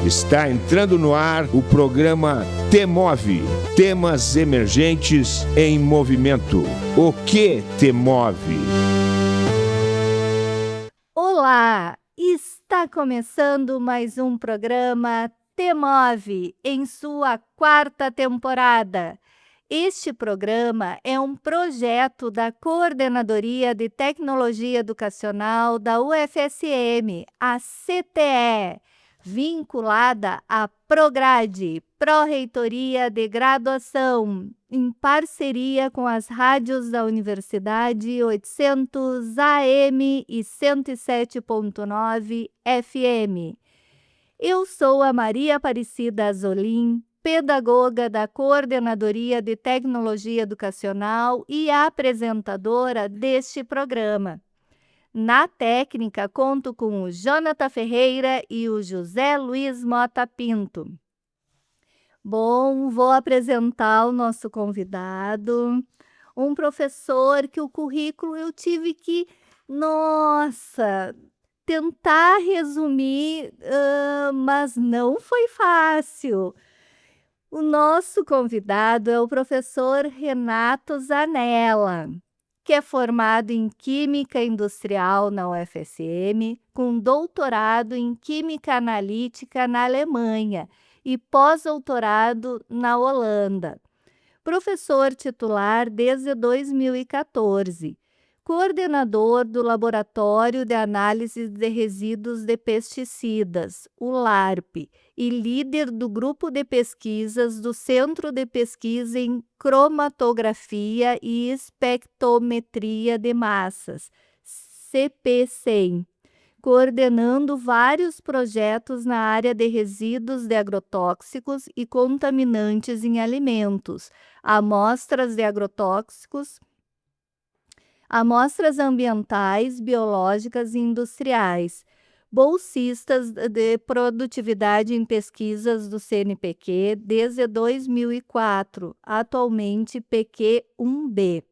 Está entrando no ar o programa T-Move, temas emergentes em movimento. O que te move? Olá, está começando mais um programa T-Move em sua 4ª temporada. Este programa é um projeto da Coordenadoria de Tecnologia Educacional da UFSM, a CTE, vinculada à Prograde, Pró-Reitoria de Graduação, em parceria com as rádios da Universidade 800 AM e 107.9 FM. Eu sou a Maria Aparecida Azolim, pedagoga da Coordenadoria de Tecnologia Educacional e apresentadora deste programa. Na técnica, conto com o Jonathan Ferreira e o José Luiz Mota Pinto. Bom, vou apresentar o nosso convidado, um professor que o currículo eu tive que, tentar resumir, mas não foi fácil. O nosso convidado é o professor Renato Zanella, que é formado em Química Industrial na UFSM, com doutorado em Química Analítica na Alemanha e pós-doutorado na Holanda. Professor titular desde 2014, coordenador do Laboratório de Análise de Resíduos de Pesticidas, o LARP, e líder do grupo de pesquisas do Centro de Pesquisa em Cromatografia e Espectrometria de Massas, CPCEM, coordenando vários projetos na área de resíduos de agrotóxicos e contaminantes em alimentos, amostras de agrotóxicos, amostras ambientais, biológicas e industriais, bolsistas de produtividade em pesquisas do CNPq desde 2004, atualmente PQ 1B.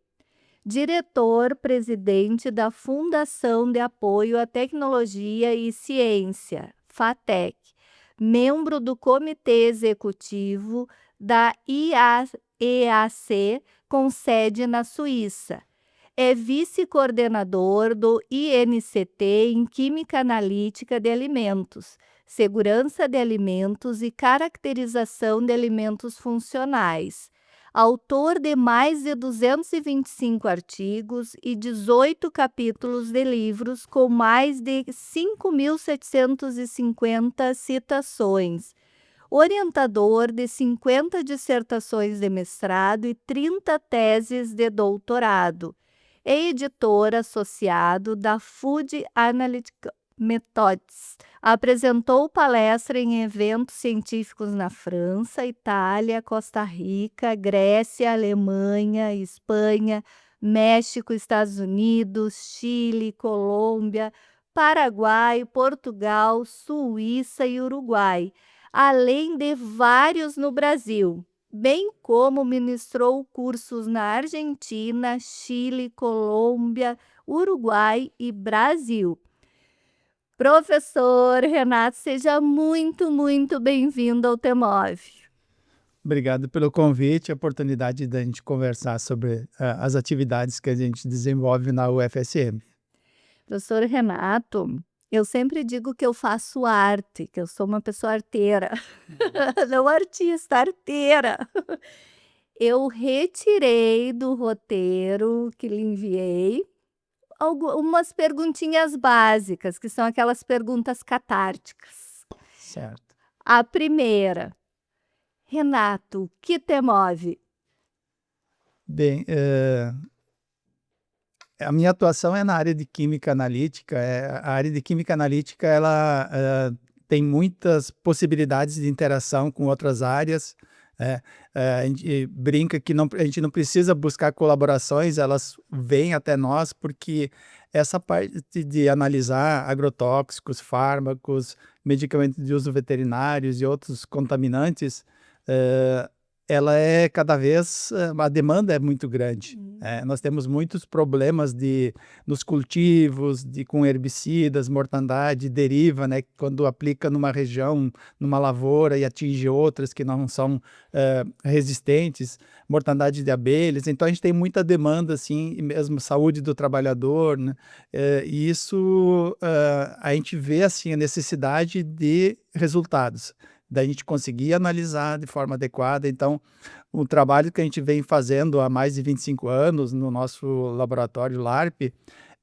Diretor-presidente da Fundação de Apoio à Tecnologia e Ciência, FATEC, membro do Comitê Executivo da IAEAC, com sede na Suíça. É vice-coordenador do INCT em Química Analítica de Alimentos, Segurança de Alimentos e Caracterização de Alimentos Funcionais. Autor de mais de 225 artigos e 18 capítulos de livros com mais de 5.750 citações. Orientador de 50 dissertações de mestrado e 30 teses de doutorado. É editor associado da Food Analytic Methods. Apresentou palestra em eventos científicos na França, Itália, Costa Rica, Grécia, Alemanha, Espanha, México, Estados Unidos, Chile, Colômbia, Paraguai, Portugal, Suíça e Uruguai, além de vários no Brasil, bem como ministrou cursos na Argentina, Chile, Colômbia, Uruguai e Brasil. Professor Renato, seja muito, muito bem-vindo ao T-Move. Obrigado pelo convite e a oportunidade da gente conversar sobre as atividades que a gente desenvolve na UFSM. Professor Renato, eu sempre digo que eu faço arte, que eu sou uma pessoa arteira, não artista, arteira. Eu retirei do roteiro que lhe enviei algumas perguntinhas básicas, que são aquelas perguntas catárticas. Certo. A primeira, Renato, o que te move? Bem, a minha atuação é na área de Química Analítica. A área de Química Analítica ela tem muitas possibilidades de interação com outras áreas. A gente brinca que a gente não precisa buscar colaborações, elas vêm até nós, porque essa parte de analisar agrotóxicos, fármacos, medicamentos de uso veterinários e outros contaminantes, ela é cada vez, a demanda é muito grande. Nós temos muitos problemas nos cultivos, com herbicidas, mortandade, deriva, né, quando aplica numa região, numa lavoura e atinge outras que não são resistentes, mortandade de abelhas. Então a gente tem muita demanda, assim, e mesmo saúde do trabalhador, né, e isso a gente vê assim a necessidade de resultados, da gente conseguir analisar de forma adequada. Então, o trabalho que a gente vem fazendo há mais de 25 anos no nosso laboratório LARP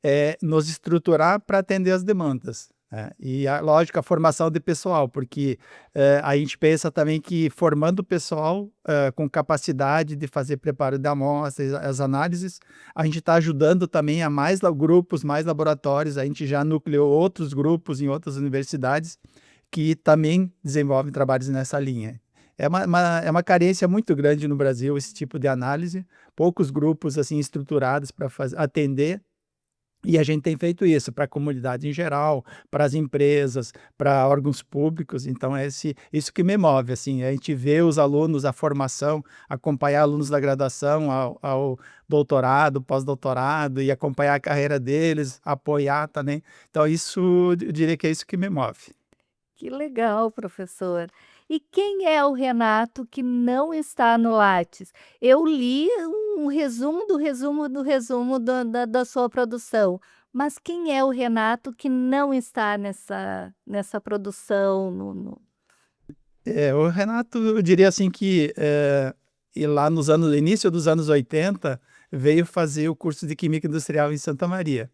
é nos estruturar para atender as demandas, né? E, lógico, a formação de pessoal, porque a gente pensa também que formando o pessoal com capacidade de fazer preparo de amostras, as análises, a gente está ajudando também a mais grupos, mais laboratórios. A gente já nucleou outros grupos em outras universidades que também desenvolvem trabalhos nessa linha. É uma carência muito grande no Brasil esse tipo de análise, poucos grupos assim estruturados para atender, e a gente tem feito isso para a comunidade em geral, para as empresas, para órgãos públicos. Então isso que me move, assim, a gente vê os alunos, a formação, acompanhar alunos da graduação ao doutorado, pós-doutorado, e acompanhar a carreira deles, apoiar também. Então isso, eu diria que é isso que me move. Que legal, professor. E quem é o Renato que não está no Lattes? Eu li um resumo do resumo do resumo da sua produção, mas quem é o Renato que não está nessa produção? O Renato, eu diria assim que, e lá no início dos anos 80, veio fazer o curso de Química Industrial em Santa Maria.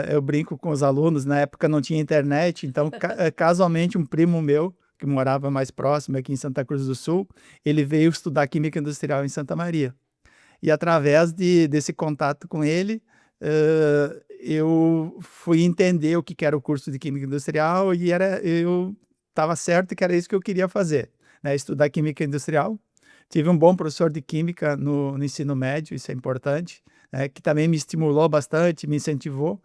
Eu brinco com os alunos, na época não tinha internet, então casualmente um primo meu, que morava mais próximo aqui em Santa Cruz do Sul, ele veio estudar Química Industrial em Santa Maria. E através desse contato com ele, eu fui entender o que era o curso de Química Industrial, e eu estava certo que era isso que eu queria fazer, né? Estudar Química Industrial. Tive um bom professor de Química no ensino médio, isso é importante, né? Que também me estimulou bastante, me incentivou.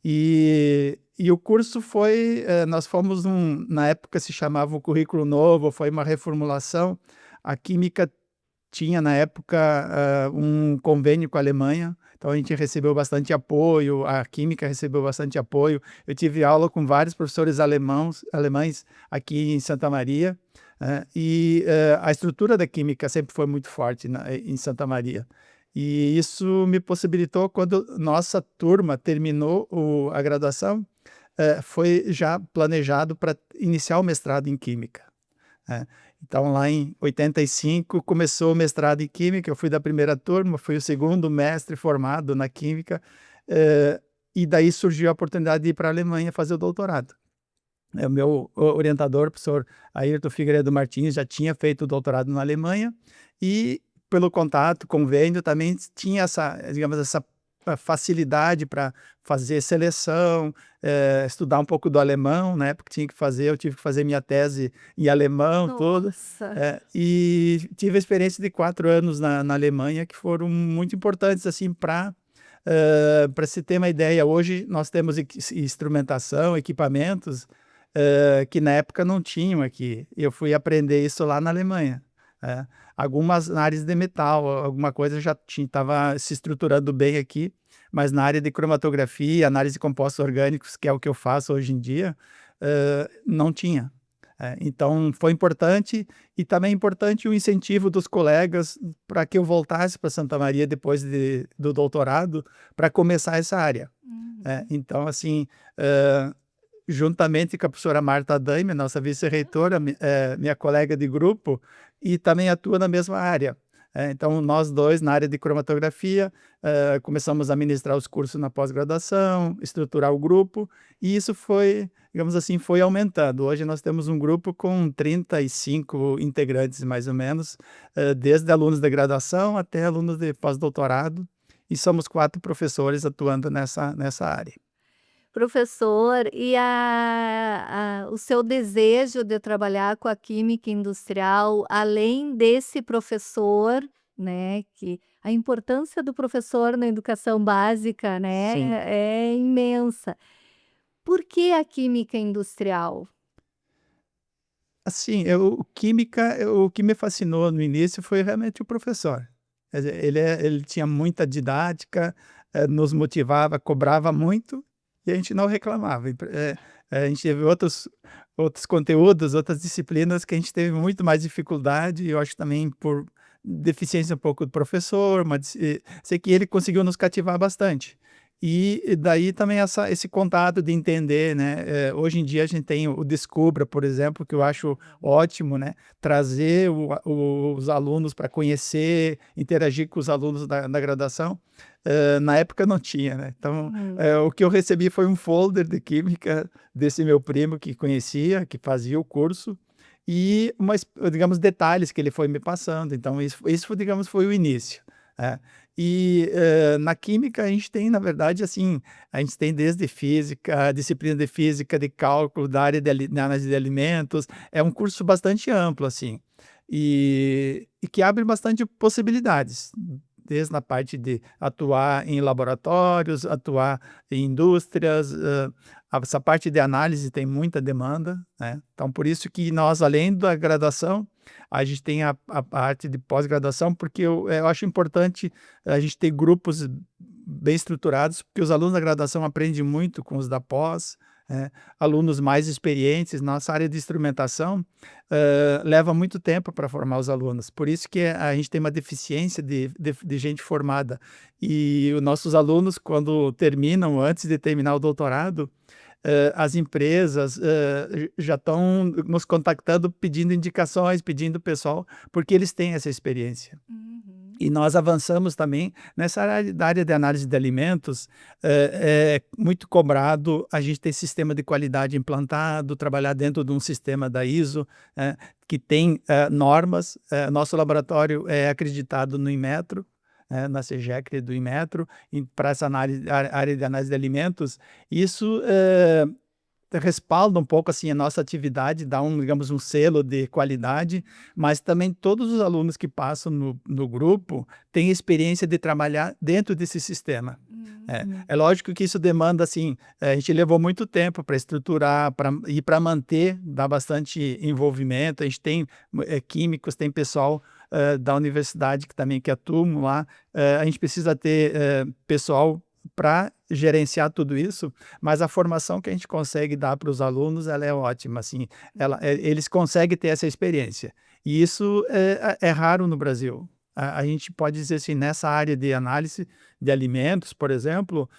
E o curso foi, nós fomos na época se chamava o currículo novo, foi uma reformulação. A Química tinha na época um convênio com a Alemanha, então a gente recebeu bastante apoio, a Química recebeu bastante apoio. Eu tive aula com vários professores alemães aqui em Santa Maria, e a estrutura da Química sempre foi muito forte em Santa Maria. E isso me possibilitou, quando nossa turma terminou a graduação, foi já planejado para iniciar o mestrado em Química. Então, lá em 85, começou o mestrado em Química. Eu fui da primeira turma, fui o segundo mestre formado na Química, e daí surgiu a oportunidade de ir para a Alemanha fazer o doutorado. O meu orientador, o professor Ayrton Figueiredo Martins, já tinha feito o doutorado na Alemanha, e pelo contato, convênio, também tinha essa, digamos, essa facilidade para fazer seleção, estudar um pouco do alemão, né? Porque eu tive que fazer minha tese em alemão, tudo. Nossa! E tive a experiência de 4 anos na Alemanha, que foram muito importantes, assim, para se ter uma ideia. Hoje nós temos instrumentação, equipamentos que na época não tinham aqui. Eu fui aprender isso lá na Alemanha. Algumas áreas de metal, alguma coisa já estava se estruturando bem aqui, mas na área de cromatografia, análise de compostos orgânicos, que é o que eu faço hoje em dia, não tinha. Então foi importante, e também importante o incentivo dos colegas para que eu voltasse para Santa Maria depois do doutorado, para começar essa área. Então, assim, juntamente com a professora Marta Daime, nossa vice-reitora, minha colega de grupo, e também atua na mesma área. Então, nós dois, na área de cromatografia, começamos a ministrar os cursos na pós-graduação, estruturar o grupo, e isso foi, digamos assim, foi aumentando. Hoje nós temos um grupo com 35 integrantes, mais ou menos, desde alunos de graduação até alunos de pós-doutorado, e somos 4 professores atuando nessa área. Professor, e o seu desejo de trabalhar com a química industrial, além desse professor, né, que a importância do professor na educação básica, né, Sim. é imensa. Por que a química industrial? Assim, o que me fascinou no início foi realmente o professor. Quer dizer, ele tinha muita didática, nos motivava, cobrava muito e a gente não reclamava. A gente teve outros conteúdos, outras disciplinas que a gente teve muito mais dificuldade, e eu acho também por deficiência um pouco do professor, mas sei que ele conseguiu nos cativar bastante. E daí também esse contato de entender, né? Hoje em dia a gente tem o Descubra, por exemplo, que eu acho ótimo, né? Trazer os alunos para conhecer, interagir com os alunos da graduação. Na época não tinha, né? Então, Uhum. o que eu recebi foi um folder de química desse meu primo que conhecia, que fazia o curso, e digamos, detalhes que ele foi me passando. Então, isso digamos, foi o início. É. E na química a gente tem, na verdade, assim, a gente tem desde física, disciplina de física, de cálculo, da área de análise de alimentos. É um curso bastante amplo, assim, e que abre bastante possibilidades, desde na parte de atuar em laboratórios, atuar em indústrias. Essa parte de análise tem muita demanda, né? Então, por isso que nós, além da graduação, a gente tem a parte de pós-graduação, porque eu acho importante a gente ter grupos bem estruturados, porque os alunos da graduação aprendem muito com os da pós, alunos mais experientes. Nossa área de instrumentação leva muito tempo para formar os alunos, por isso que a gente tem uma deficiência de gente formada. E os nossos alunos, quando terminam, antes de terminar o doutorado, as empresas já estão nos contactando, pedindo indicações, pedindo pessoal, porque eles têm essa experiência. Uhum. E nós avançamos também nessa área de análise de alimentos. É muito cobrado a gente ter sistema de qualidade implantado, trabalhar dentro de um sistema da ISO, que tem normas. Nosso laboratório é acreditado no Inmetro, na CEGEC do Inmetro, para essa área de análise de alimentos. Isso respalda um pouco assim a nossa atividade, dá digamos, um selo de qualidade, mas também todos os alunos que passam no grupo têm experiência de trabalhar dentro desse sistema. É lógico que isso demanda, assim, a gente levou muito tempo para estruturar, e para manter, dá bastante envolvimento. A gente tem químicos, tem pessoal da universidade que também que atuam lá. A gente precisa ter pessoal para gerenciar tudo isso, mas a formação que a gente consegue dar para os alunos, ela é ótima, assim, eles conseguem ter essa experiência, e isso é raro no Brasil. A gente pode dizer assim, nessa área de análise de alimentos, por exemplo,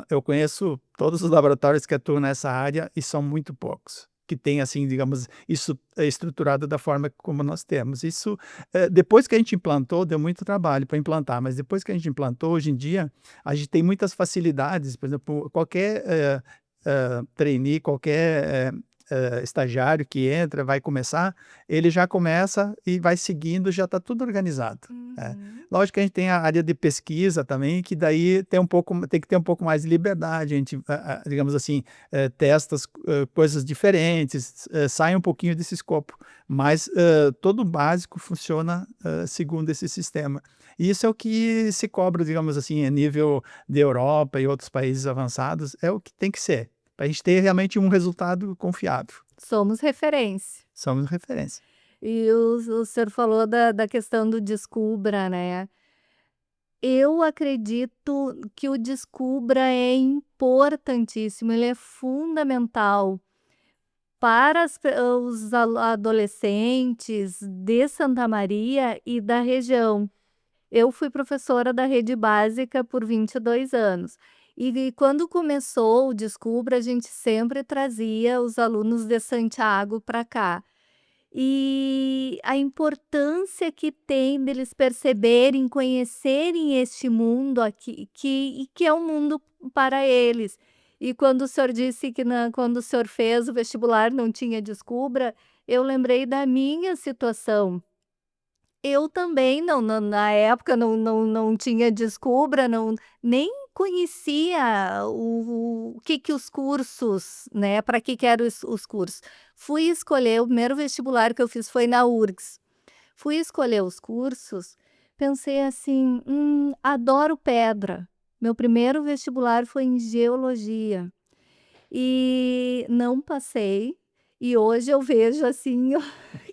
eu conheço todos os laboratórios que atuam nessa área e são muito poucos que tem, assim, digamos, isso estruturado da forma como nós temos. Isso, depois que a gente implantou, deu muito trabalho para implantar, mas depois que a gente implantou, hoje em dia, a gente tem muitas facilidades. Por exemplo, qualquer trainee, qualquer estagiário que entra, vai começar, ele já começa e vai seguindo, já está tudo organizado. Uhum. Lógico que a gente tem a área de pesquisa também, que daí tem que ter um pouco mais de liberdade. A gente, digamos assim, testa coisas diferentes, sai um pouquinho desse escopo, mas todo o básico funciona segundo esse sistema. E isso é o que se cobra, digamos assim, a nível de Europa e outros países avançados, é o que tem que ser, para a gente ter realmente um resultado confiável. Somos referência. Somos referência. E o senhor falou da questão do Descubra, né? Eu acredito que o Descubra é importantíssimo, ele é fundamental para os adolescentes de Santa Maria e da região. Eu fui professora da rede básica por 22 anos. E quando começou o Descubra, a gente sempre trazia os alunos de Santiago para cá. E a importância que tem deles perceberem, conhecerem este mundo aqui, que é um mundo para eles. E quando o senhor disse que quando o senhor fez o vestibular não tinha Descubra, eu lembrei da minha situação. Eu também não, na época não tinha Descubra, nem conhecia o que os cursos, né, para que eram os cursos. Fui escolher, o primeiro vestibular que eu fiz foi na URGS. Fui escolher os cursos, pensei assim: adoro pedra". Meu primeiro vestibular foi em geologia e não passei. E hoje eu vejo assim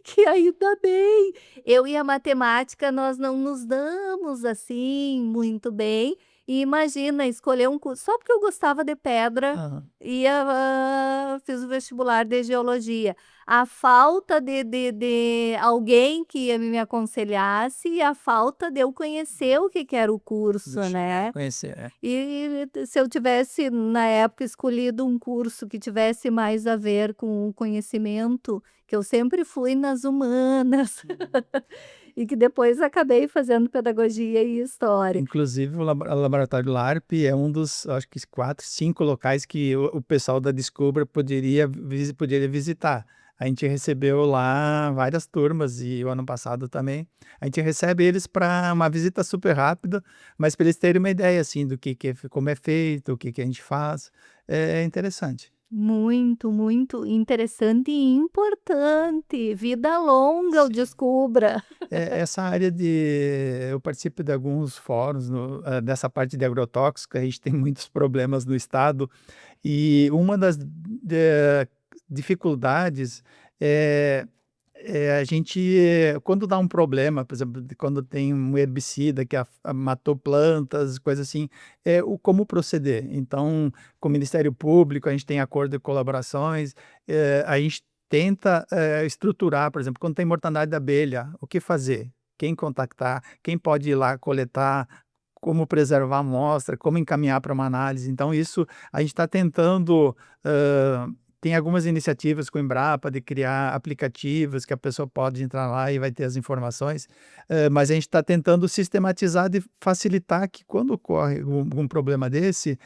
que ainda bem. Eu e a matemática nós não nos damos assim muito bem. E imagina escolher um curso só porque eu gostava de pedra, Aham. fiz o vestibular de geologia. A falta de alguém que me aconselhasse e a falta de eu conhecer o que era o curso, né? Conhecer, E se eu tivesse, na época, escolhido um curso que tivesse mais a ver com o conhecimento, que eu sempre fui nas humanas, e que depois acabei fazendo pedagogia e história. Inclusive, o laboratório LARP é um dos, acho que 4, 5 locais que o pessoal da Discover poderia visitar. A gente recebeu lá várias turmas e o ano passado também. A gente recebe eles para uma visita super rápida, mas para eles terem uma ideia assim do que como é feito, o que a gente faz. É interessante. Muito, muito interessante e importante. Vida longa, eu descubra. Essa área eu participo de alguns fóruns dessa parte de agrotóxico, a gente tem muitos problemas no estado, e uma das dificuldades é, a gente, quando dá um problema, por exemplo, quando tem um herbicida que matou plantas, coisas assim, como proceder. Então, com o Ministério Público, a gente tem acordo de colaborações, a gente tenta estruturar, por exemplo, quando tem mortandade da abelha, o que fazer? Quem contactar? Quem pode ir lá coletar? Como preservar a amostra? Como encaminhar para uma análise? Então, isso a gente está tentando. Tem algumas iniciativas com o Embrapa de criar aplicativos que a pessoa pode entrar lá e vai ter as informações, mas a gente está tentando sistematizar de facilitar que quando ocorre um problema desse,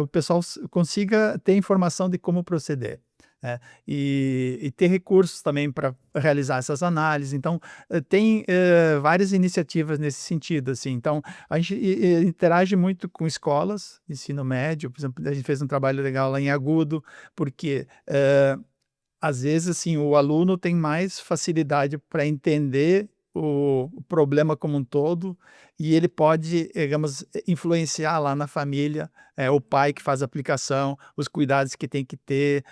o pessoal consiga ter informação de como proceder, né? E ter recursos também para realizar essas análises. Então, tem várias iniciativas nesse sentido, assim. Então, a gente interage muito com escolas, ensino médio, por exemplo, a gente fez um trabalho legal lá em Agudo, porque às vezes assim, o aluno tem mais facilidade para entender o problema como um todo, e ele pode, digamos, influenciar lá na família, o pai que faz a aplicação, os cuidados que tem que ter,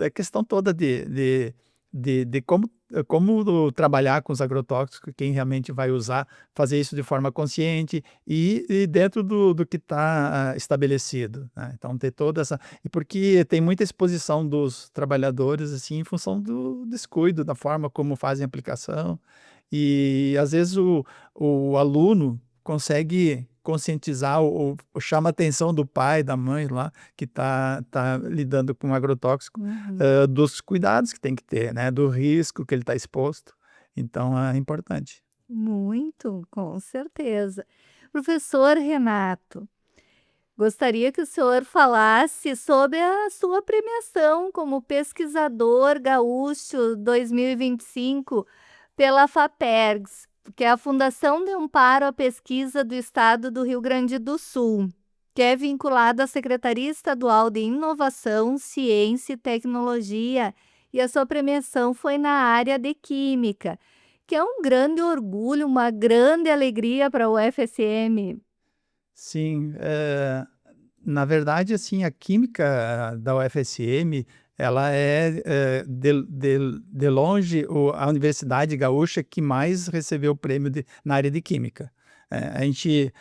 a questão toda de como trabalhar com os agrotóxicos, quem realmente vai usar, fazer isso de forma consciente e dentro do que está estabelecido, né? Então ter toda essa... E porque tem muita exposição dos trabalhadores, assim, em função do descuido, da forma como fazem a aplicação, e às vezes o aluno consegue conscientizar ou chama a atenção do pai, da mãe lá, que tá lidando com agrotóxico, Uhum. dos cuidados que tem que ter, né, do risco que ele está exposto. Então é importante. Muito, com certeza. Professor Renato, gostaria que o senhor falasse sobre a sua premiação como pesquisador gaúcho 2025 pela FAPERGS, que é a Fundação de Amparo à Pesquisa do Estado do Rio Grande do Sul, que é vinculada à Secretaria Estadual de Inovação, Ciência e Tecnologia, e a sua premiação foi na área de Química, que é um grande orgulho, uma grande alegria para o FSM. Sim, na verdade, assim, a química da UFSM, ela é, de longe, a universidade gaúcha que mais recebeu o prêmio na área de química. A gente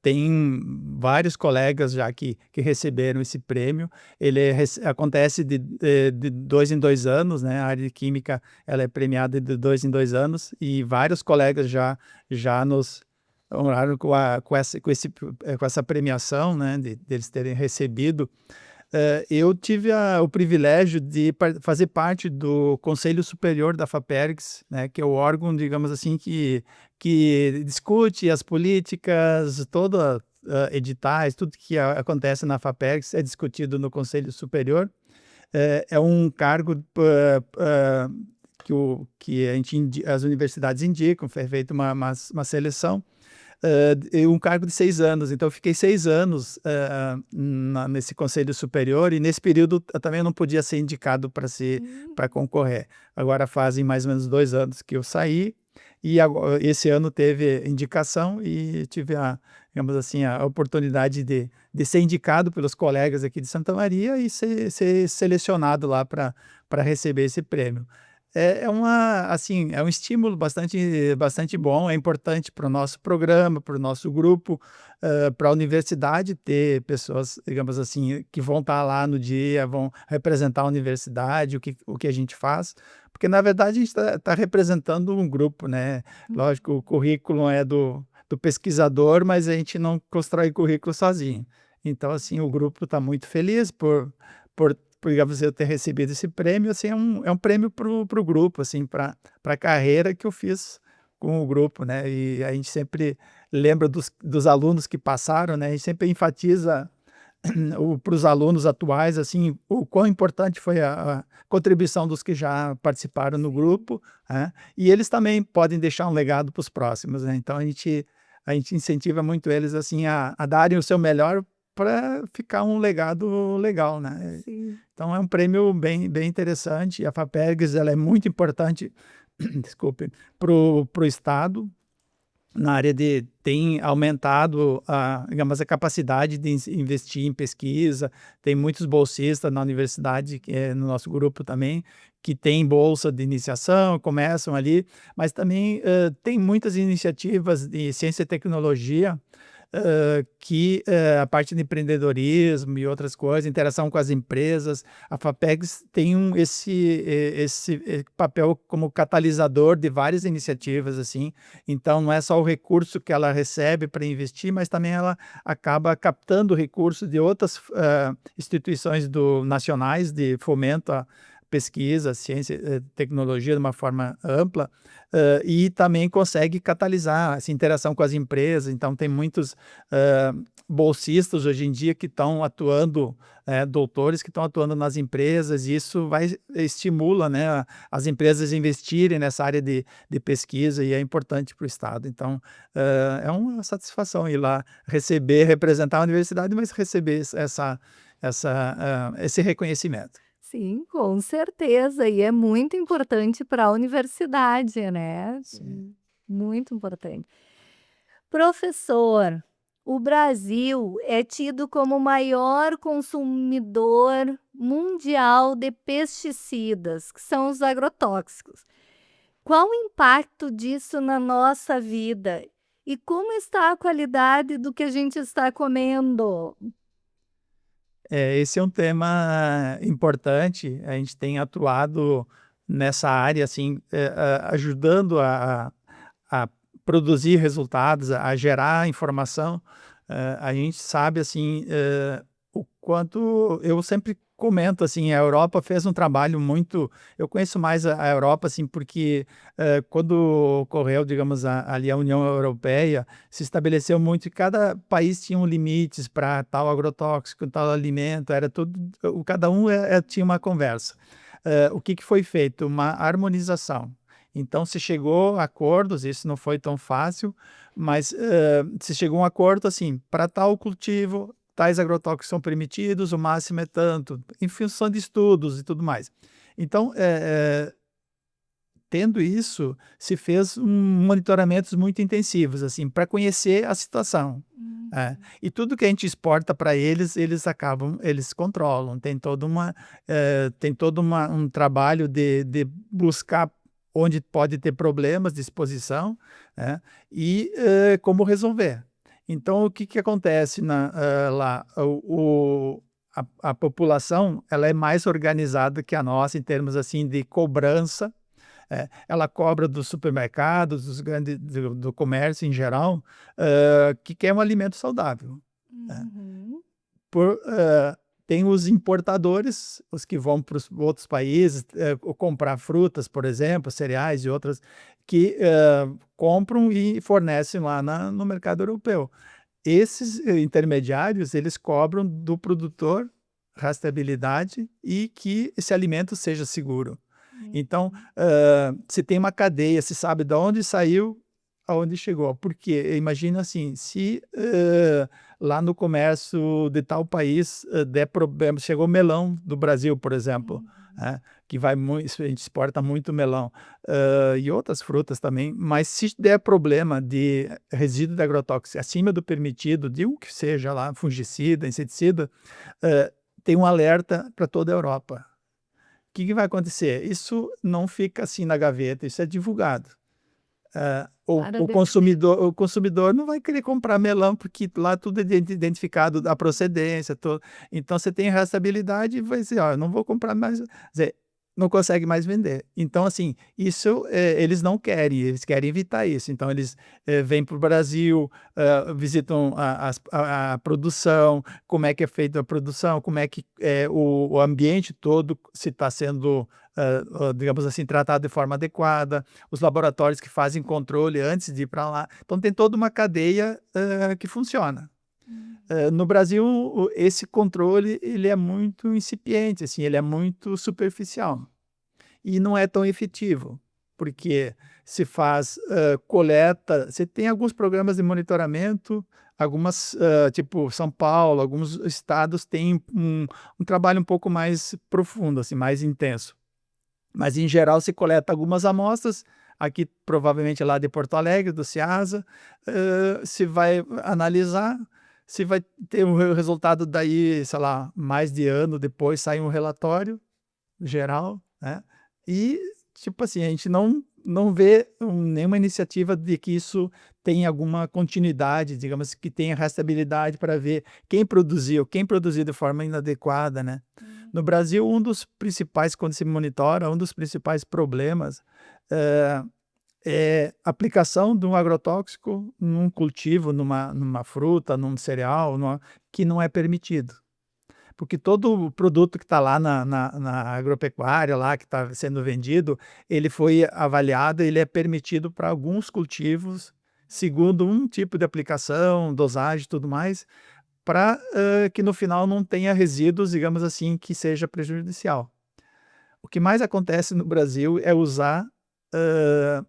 tem vários colegas já que receberam esse prêmio. Ele acontece de 2 em 2 anos, né? A área de química ela é premiada de 2 em 2 anos e vários colegas já nos honraram com essa premiação, né, deles terem recebido. Eu tive o privilégio de fazer parte do Conselho Superior da FAPERGS, né, que é o órgão, digamos assim, que discute as políticas, editais, tudo que acontece na FAPERGS é discutido no Conselho Superior. É um cargo que as universidades indicam, foi feita uma seleção, um cargo de 6 anos. Então, eu fiquei 6 anos nesse Conselho Superior, e nesse período eu também não podia ser indicado para concorrer. Agora fazem mais ou menos 2 anos que eu saí, e esse ano teve indicação e tive digamos assim, a oportunidade de ser indicado pelos colegas aqui de Santa Maria e ser selecionado lá para receber esse prêmio. Assim, é um estímulo bastante bom, é importante para o nosso programa, para o nosso grupo, para a universidade ter pessoas, digamos assim, que vão estar lá no dia, vão representar a universidade, o que a gente faz, porque na verdade a gente está representando um grupo, né? Lógico, o currículo é do pesquisador, mas a gente não constrói currículo sozinho. Então, assim, o grupo está muito feliz por digamos, eu ter recebido esse prêmio, assim, é um prêmio para o grupo, assim, para a carreira que eu fiz com o grupo, né? E a gente sempre lembra dos alunos que passaram, né? A gente sempre enfatiza para os alunos atuais, assim, o quão importante foi a contribuição dos que já participaram no grupo, né? E eles também podem deixar um legado para os próximos, né? Então, a gente incentiva muito eles, assim, a darem o seu melhor para ficar um legado legal, né? Sim. Então, é um prêmio bem interessante. A FAPERGS, ela é muito importante, desculpe, para o Estado, na área tem aumentado digamos, a capacidade de investir em pesquisa, tem muitos bolsistas na universidade, que é no nosso grupo também, que tem bolsa de iniciação, começam ali, mas também tem muitas iniciativas de ciência e tecnologia, que a parte de empreendedorismo e outras coisas, interação com as empresas, a FAPERGS tem esse papel como catalisador de várias iniciativas, assim. Então, não é só o recurso que ela recebe para investir, mas também ela acaba captando recursos de outras instituições nacionais de fomento à pesquisa, ciência e tecnologia de uma forma ampla, e também consegue catalisar essa interação com as empresas. Então, tem muitos bolsistas hoje em dia que estão atuando, doutores que estão atuando nas empresas, e isso estimula, né, as empresas a investirem nessa área de pesquisa, e é importante para o Estado. Então, é uma satisfação ir lá representar a universidade, mas receber esse reconhecimento. Sim, com certeza, e é muito importante para a universidade, né? Sim. Muito importante. Professor, o Brasil é tido como o maior consumidor mundial de pesticidas, que são os agrotóxicos. Qual o impacto disso na nossa vida? E como está a qualidade do que a gente está comendo? Esse é um tema importante. A gente tem atuado nessa área, assim, ajudando a produzir resultados, a gerar informação. A gente sabe, assim, o quanto eu sempre comento, assim, a Europa fez um trabalho muito. Eu conheço mais a Europa, assim, porque quando ocorreu, digamos, ali a União Europeia, se estabeleceu muito, e cada país tinha limites para tal agrotóxico, tal alimento, era tudo, cada um tinha uma conversa. O que foi feito? Uma harmonização. Então, se chegou a acordos, isso não foi tão fácil, mas se chegou a um acordo, assim, para tal cultivo, tais agrotóxicos são permitidos, o máximo é tanto, em função de estudos e tudo mais. Então, tendo isso, se fez monitoramentos muito intensivos, assim, para conhecer a situação. E tudo que a gente exporta para eles controlam. Tem todo um trabalho de buscar onde pode ter problemas de exposição, né, e como resolver. Então, o que acontece lá? A população, ela é mais organizada que a nossa em termos, assim, de cobrança. Ela cobra dos supermercados, do comércio em geral, que quer um alimento saudável. Uhum. Tem os importadores, os que vão para os outros países, comprar frutas, por exemplo, cereais e outras, que compram e fornecem lá no mercado europeu. Esses intermediários, eles cobram do produtor rastreabilidade e que esse alimento seja seguro. Então, se tem uma cadeia, se sabe de onde saiu, aonde chegou. Porque imagina assim, se lá no comércio de tal país der problema, chegou melão do Brasil, por exemplo, né, que vai muito, a gente exporta muito melão, e outras frutas também, mas se der problema de resíduo de agrotóxico acima do permitido, de o que seja lá, fungicida, inseticida, tem um alerta para toda a Europa. O que vai acontecer? Isso não fica assim na gaveta, isso é divulgado. O consumidor não vai querer comprar melão, porque lá tudo é identificado, a procedência, então você tem rastreabilidade e vai dizer, ó, não vou comprar mais, quer dizer, não consegue mais vender. Então, assim, isso eles não querem, eles querem evitar isso. Então, eles vêm para o Brasil, visitam a produção, como é que é feita a produção, como é que o ambiente todo, se está sendo, digamos assim, tratado de forma adequada, os laboratórios que fazem controle antes de ir para lá. Então, tem toda uma cadeia que funciona. No Brasil, esse controle ele é muito incipiente, assim, ele é muito superficial e não é tão efetivo, porque se faz coleta, você tem alguns programas de monitoramento, algumas, tipo São Paulo, alguns estados têm um trabalho um pouco mais profundo, assim, mais intenso. Mas, em geral, se coleta algumas amostras, aqui provavelmente lá de Porto Alegre, do Ceasa, se vai analisar, se vai ter um resultado daí, sei lá, mais de ano depois sai um relatório geral, né? E, tipo assim, a gente não vê nenhuma iniciativa de que isso tenha alguma continuidade, digamos, que tenha rastreabilidade para ver quem produziu de forma inadequada, né? No Brasil, um dos principais, quando se monitora, um dos principais problemas é a aplicação de um agrotóxico num cultivo, numa fruta, num cereal, que não é permitido. Porque todo o produto que está lá na agropecuária, lá que está sendo vendido, ele foi avaliado, ele é permitido para alguns cultivos, segundo um tipo de aplicação, dosagem e tudo mais, para que no final não tenha resíduos, digamos assim, que seja prejudicial. O que mais acontece no Brasil é usar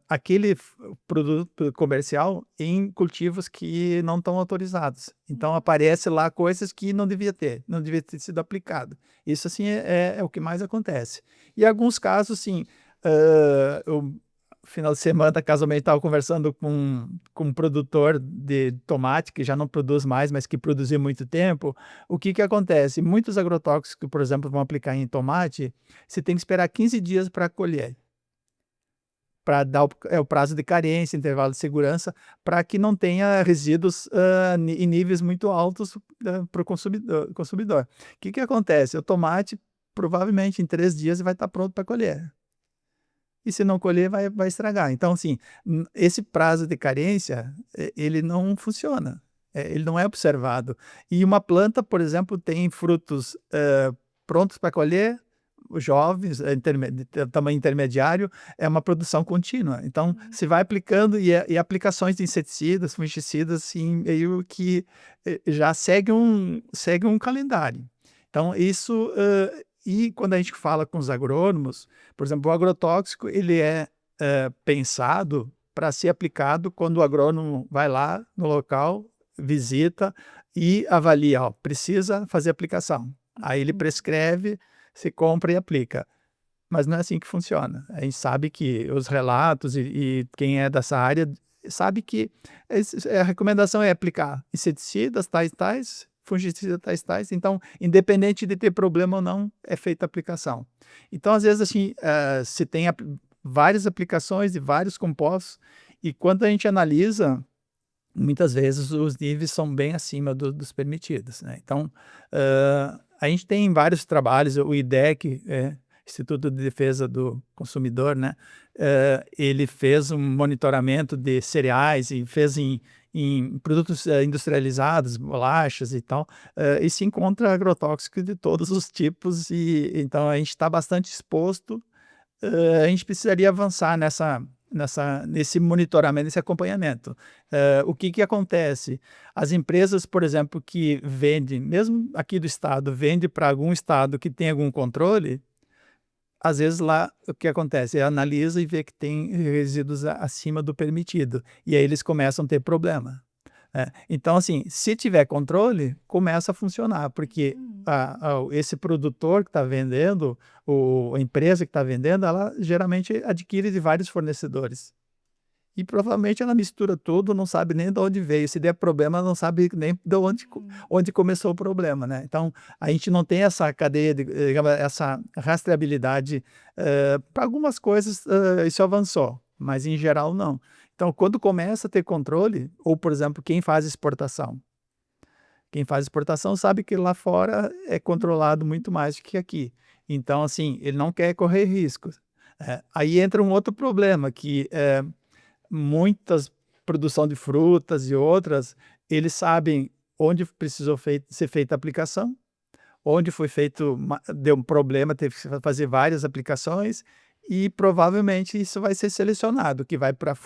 aquele produto comercial em cultivos que não estão autorizados. Então, aparece lá coisas que não devia ter sido aplicado. Isso, assim, é o que mais acontece. E em alguns casos, sim, eu, final de semana, casualmente, estava conversando com um produtor de tomate, que já não produz mais, mas que produziu muito tempo. O que acontece? Muitos agrotóxicos, por exemplo, vão aplicar em tomate, você tem que esperar 15 dias para colher, para dar o prazo de carência, intervalo de segurança, para que não tenha resíduos em níveis muito altos para o consumidor. O que acontece? O tomate, provavelmente, em 3 dias, vai estar pronto para colher. E se não colher, vai estragar. Então, assim, esse prazo de carência, ele não funciona. Ele não é observado. E uma planta, por exemplo, tem frutos prontos para colher, jovens, de tamanho intermediário, é uma produção contínua. Então, se vai aplicando, e aplicações de inseticidas, fungicidas, assim, meio que já segue um calendário. Então, isso... E quando a gente fala com os agrônomos, por exemplo, o agrotóxico, ele é pensado para ser aplicado quando o agrônomo vai lá no local, visita e avalia, ó, precisa fazer aplicação. Aí ele prescreve, se compra e aplica. Mas não é assim que funciona. A gente sabe que os relatos e quem é dessa área sabe que a recomendação é aplicar inseticidas, tais, fungicidas, tais. Então, independente de ter problema ou não, é feita a aplicação. Então, às vezes, assim, se tem várias aplicações de vários compostos, e quando a gente analisa, muitas vezes os níveis são bem acima dos permitidos, né? Então, a gente tem vários trabalhos, o IDEC, Instituto de Defesa do Consumidor, né? Ele fez um monitoramento de cereais e fez em produtos industrializados, bolachas e tal, e se encontra agrotóxico de todos os tipos, e então a gente está bastante exposto. A gente precisaria avançar nesse monitoramento, nesse acompanhamento. O que acontece? As empresas, por exemplo, que vendem, mesmo aqui do estado, vende para algum estado que tem algum controle, às vezes lá o que acontece? Analisa e vê que tem resíduos acima do permitido, e aí eles começam a ter problema. Então, assim, se tiver controle, começa a funcionar, porque esse produtor que está vendendo, a empresa que está vendendo, ela geralmente adquire de vários fornecedores. E provavelmente ela mistura tudo, não sabe nem de onde veio. Se der problema, ela não sabe nem de onde começou o problema, né? Então, a gente não tem essa cadeia, digamos, essa rastreabilidade. Para algumas coisas, isso avançou, mas em geral não. Então, quando começa a ter controle, ou, por exemplo, quem faz exportação sabe que lá fora é controlado muito mais do que aqui. Então, assim, ele não quer correr riscos. Aí entra um outro problema, que muitas produção de frutas e outras, eles sabem onde precisou ser feita a aplicação, onde foi feito, deu um problema, teve que fazer várias aplicações, e provavelmente isso vai ser selecionado, que vai para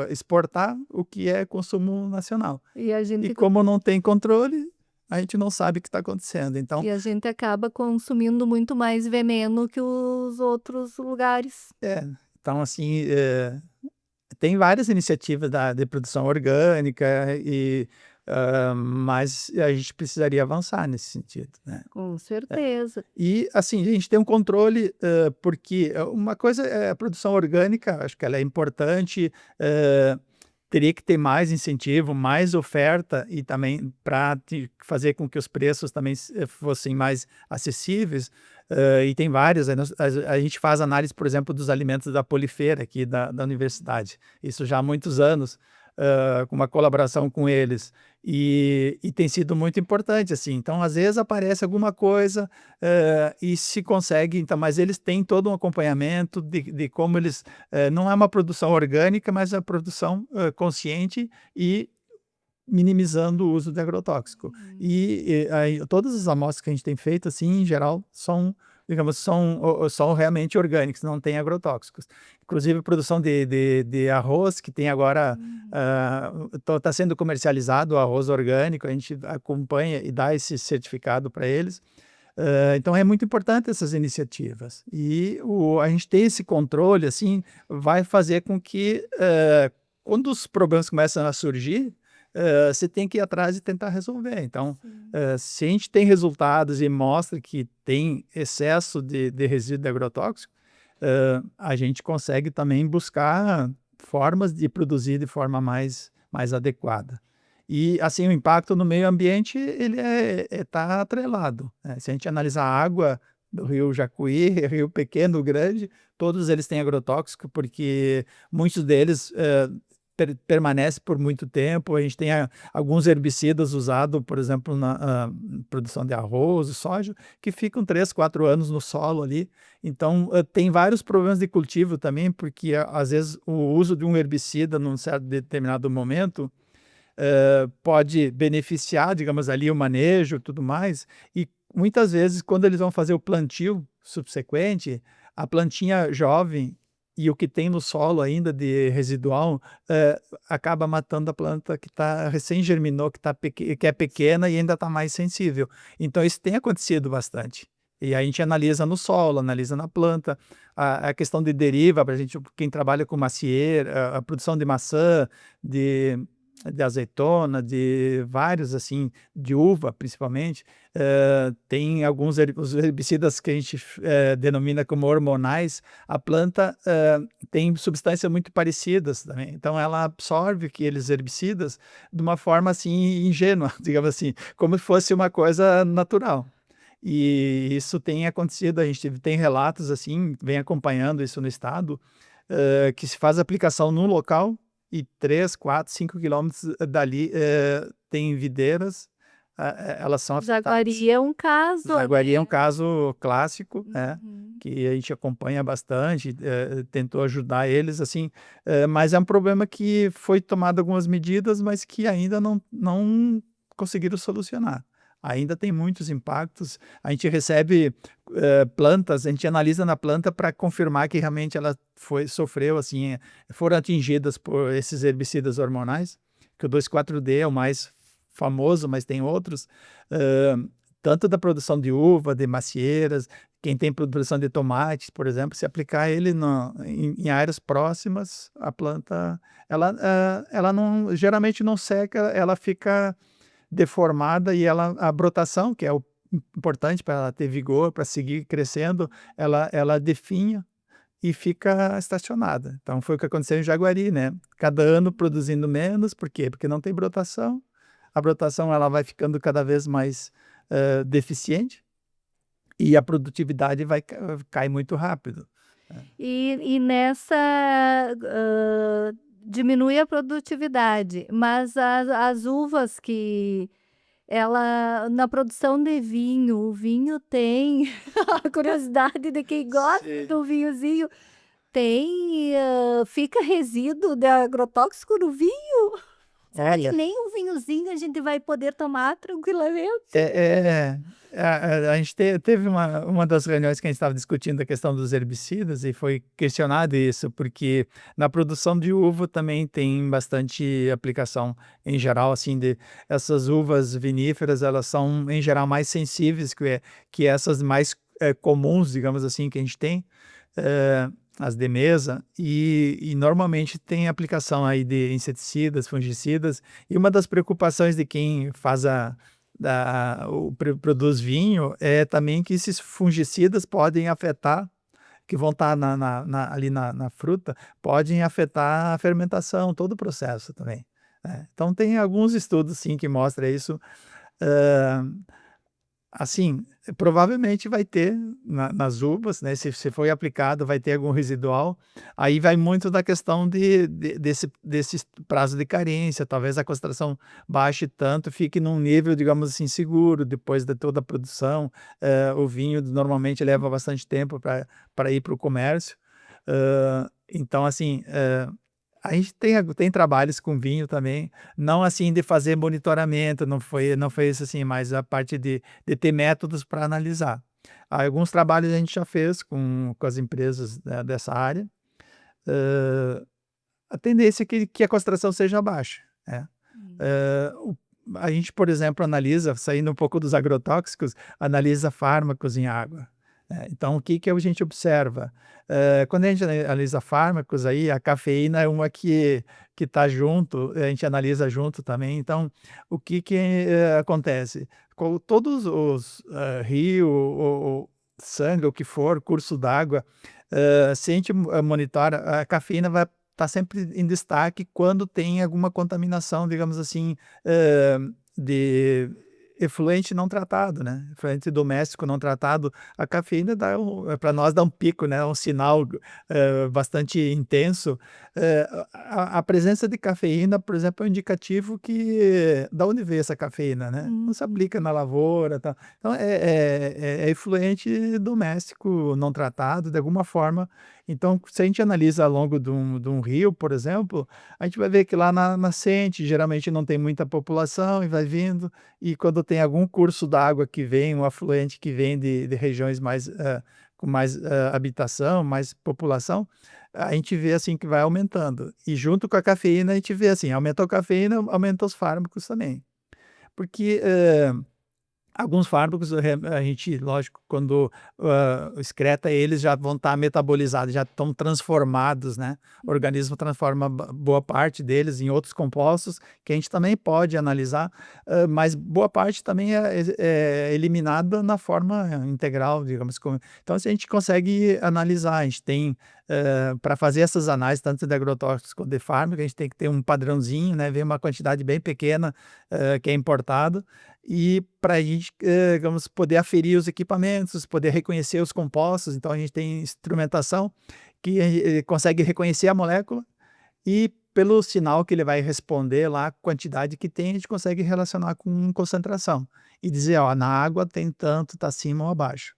exportar o que é consumo nacional. E a E gente, como não tem controle, a gente não sabe o que está acontecendo. Então, e a gente acaba consumindo muito mais veneno que os outros lugares. então assim, tem várias iniciativas de produção orgânica, mas a gente precisaria avançar nesse sentido, né? Com certeza. E, assim, a gente tem um controle, porque uma coisa é a produção orgânica, acho que ela é importante, teria que ter mais incentivo, mais oferta, e também para fazer com que os preços também fossem mais acessíveis. E tem várias, a gente faz análise, por exemplo, dos alimentos da Polifeira aqui da universidade, isso já há muitos anos, com uma colaboração com eles, e tem sido muito importante, assim. Então, às vezes aparece alguma coisa, e se consegue, então, mas eles têm todo um acompanhamento de como eles, não é uma produção orgânica, mas é uma produção consciente e minimizando o uso de agrotóxico. E aí, todas as amostras que a gente tem feito, assim, em geral, são, digamos, são realmente orgânicos, não tem agrotóxicos. Inclusive, a produção de arroz, que tem agora, está sendo comercializado o arroz orgânico, a gente acompanha e dá esse certificado para eles. Então, é muito importante essas iniciativas. E a gente ter esse controle, assim, vai fazer com que, quando os problemas começam a surgir, você tem que ir atrás e tentar resolver. Então, se a gente tem resultados e mostra que tem excesso de resíduo de agrotóxico, a gente consegue também buscar formas de produzir de forma mais adequada. E, assim, o impacto no meio ambiente, ele está atrelado, né? Se a gente analisar a água do rio Jacuí, rio pequeno, grande, todos eles têm agrotóxico, porque muitos deles permanece por muito tempo. A gente tem alguns herbicidas usados, por exemplo, na produção de arroz e soja, que ficam 3, 4 anos no solo ali. Então, tem vários problemas de cultivo também, porque às vezes o uso de um herbicida num certo determinado momento pode beneficiar, digamos ali, o manejo e tudo mais, e muitas vezes quando eles vão fazer o plantio subsequente, a plantinha jovem e o que tem no solo ainda de residual acaba matando a planta que recém-germinou, que é pequena e ainda está mais sensível. Então, isso tem acontecido bastante. E a gente analisa no solo, analisa na planta, a questão de deriva, para quem trabalha com macieira, a produção de maçã, de azeitona, de vários, assim, de uva principalmente, tem alguns herbicidas que a gente denomina como hormonais. A planta tem substâncias muito parecidas também, então ela absorve aqueles herbicidas de uma forma assim ingênua, digamos assim, como se fosse uma coisa natural. E isso tem acontecido, a gente tem relatos assim, vem acompanhando isso no estado, que se faz aplicação num local, e 3, 4, 5 quilômetros dali tem videiras, elas são afetadas. Jaguari é um caso. Jaguari é um caso clássico, né, Uhum. que a gente acompanha bastante, tentou ajudar eles, assim, mas é um problema que foi tomado algumas medidas, mas que ainda não conseguiram solucionar. Ainda tem muitos impactos. A gente recebe plantas, a gente analisa na planta para confirmar que realmente ela sofreu, assim, foram atingidas por esses herbicidas hormonais, que o 2,4-D é o mais famoso, mas tem outros, tanto da produção de uva, de macieiras, quem tem produção de tomates, por exemplo, se aplicar ele em áreas próximas, a planta, ela geralmente não seca, ela fica deformada, e a brotação, que é o importante para ela ter vigor, para seguir crescendo, ela definha e fica estacionada. Então foi o que aconteceu em Jaguari, né? Cada ano produzindo menos, por quê? Porque não tem brotação. A brotação ela vai ficando cada vez mais deficiente e a produtividade cai muito rápido. E nessa diminui a produtividade, mas as uvas que ela na produção de vinho, o vinho tem a curiosidade de quem gosta Sim. do vinhozinho, tem, fica resíduo de agrotóxico no vinho? Será que Olha, nem um vinhozinho a gente vai poder tomar tranquilamente? a gente teve uma das reuniões que a gente estava discutindo a questão dos herbicidas e foi questionado isso, porque na produção de uva também tem bastante aplicação em geral, assim, de essas uvas viníferas, elas são em geral mais sensíveis que essas mais comuns, digamos assim, que a gente tem, as de mesa, e normalmente tem aplicação aí de inseticidas, fungicidas, e uma das preocupações de quem faz produz vinho é também que esses fungicidas podem afetar, que vão estar ali na fruta, podem afetar a fermentação, todo o processo também, né? Então tem alguns estudos sim que mostram isso. Assim, provavelmente vai ter nas uvas, né, se foi aplicado, vai ter algum residual. Aí vai muito da questão desse prazo de carência, talvez a concentração baixe tanto, fique num nível, digamos assim, seguro, depois de toda a produção. O vinho normalmente leva bastante tempo para ir para o comércio. Então, assim, a gente tem trabalhos com vinho também, não assim de fazer monitoramento, não foi isso assim, mas a parte de ter métodos para analisar. Alguns trabalhos a gente já fez com as empresas, né, dessa área. A tendência é que a concentração seja baixa, né. A gente, por exemplo, analisa, saindo um pouco dos agrotóxicos, analisa fármacos em água, né. Então o que a gente observa? Quando a gente analisa fármacos, aí a cafeína é uma que está junto, a gente analisa junto também. Então o que acontece? Com todos os rio ou sangue, o que for, curso d'água, se a gente monitora, a cafeína vai estar sempre em destaque quando tem alguma contaminação, digamos assim, de efluente não tratado, né, efluente doméstico não tratado. A cafeína para nós dá um pico, né, um sinal, bastante intenso. A presença de cafeína, por exemplo, é um indicativo que da onde veio essa cafeína, né, não se aplica na lavoura, tal. Então é efluente doméstico não tratado de alguma forma. Então, se a gente analisa ao longo de um rio, por exemplo, a gente vai ver que lá na nascente geralmente não tem muita população e vai vindo, e quando tem algum curso d'água que vem, um afluente que vem de regiões mais, com mais, habitação, mais população, a gente vê assim que vai aumentando. E junto com a cafeína a gente vê assim, aumentou a cafeína, aumenta os fármacos também. Porque, alguns fármacos, a gente, lógico, quando excreta eles já vão estar metabolizados, já estão transformados, né? O organismo transforma boa parte deles em outros compostos que a gente também pode analisar, mas boa parte também é eliminada na forma integral, digamos. Então, se a gente consegue analisar, a gente tem, para fazer essas análises, tanto de agrotóxicos quanto de fármaco, a gente tem que ter um padrãozinho, né? Ver uma quantidade bem pequena que é importado, e para a gente, digamos, poder aferir os equipamentos, poder reconhecer os compostos. Então a gente tem instrumentação que consegue reconhecer a molécula e pelo sinal que ele vai responder lá, a quantidade que tem, a gente consegue relacionar com concentração e dizer, ó, na água tem tanto, está acima ou abaixo.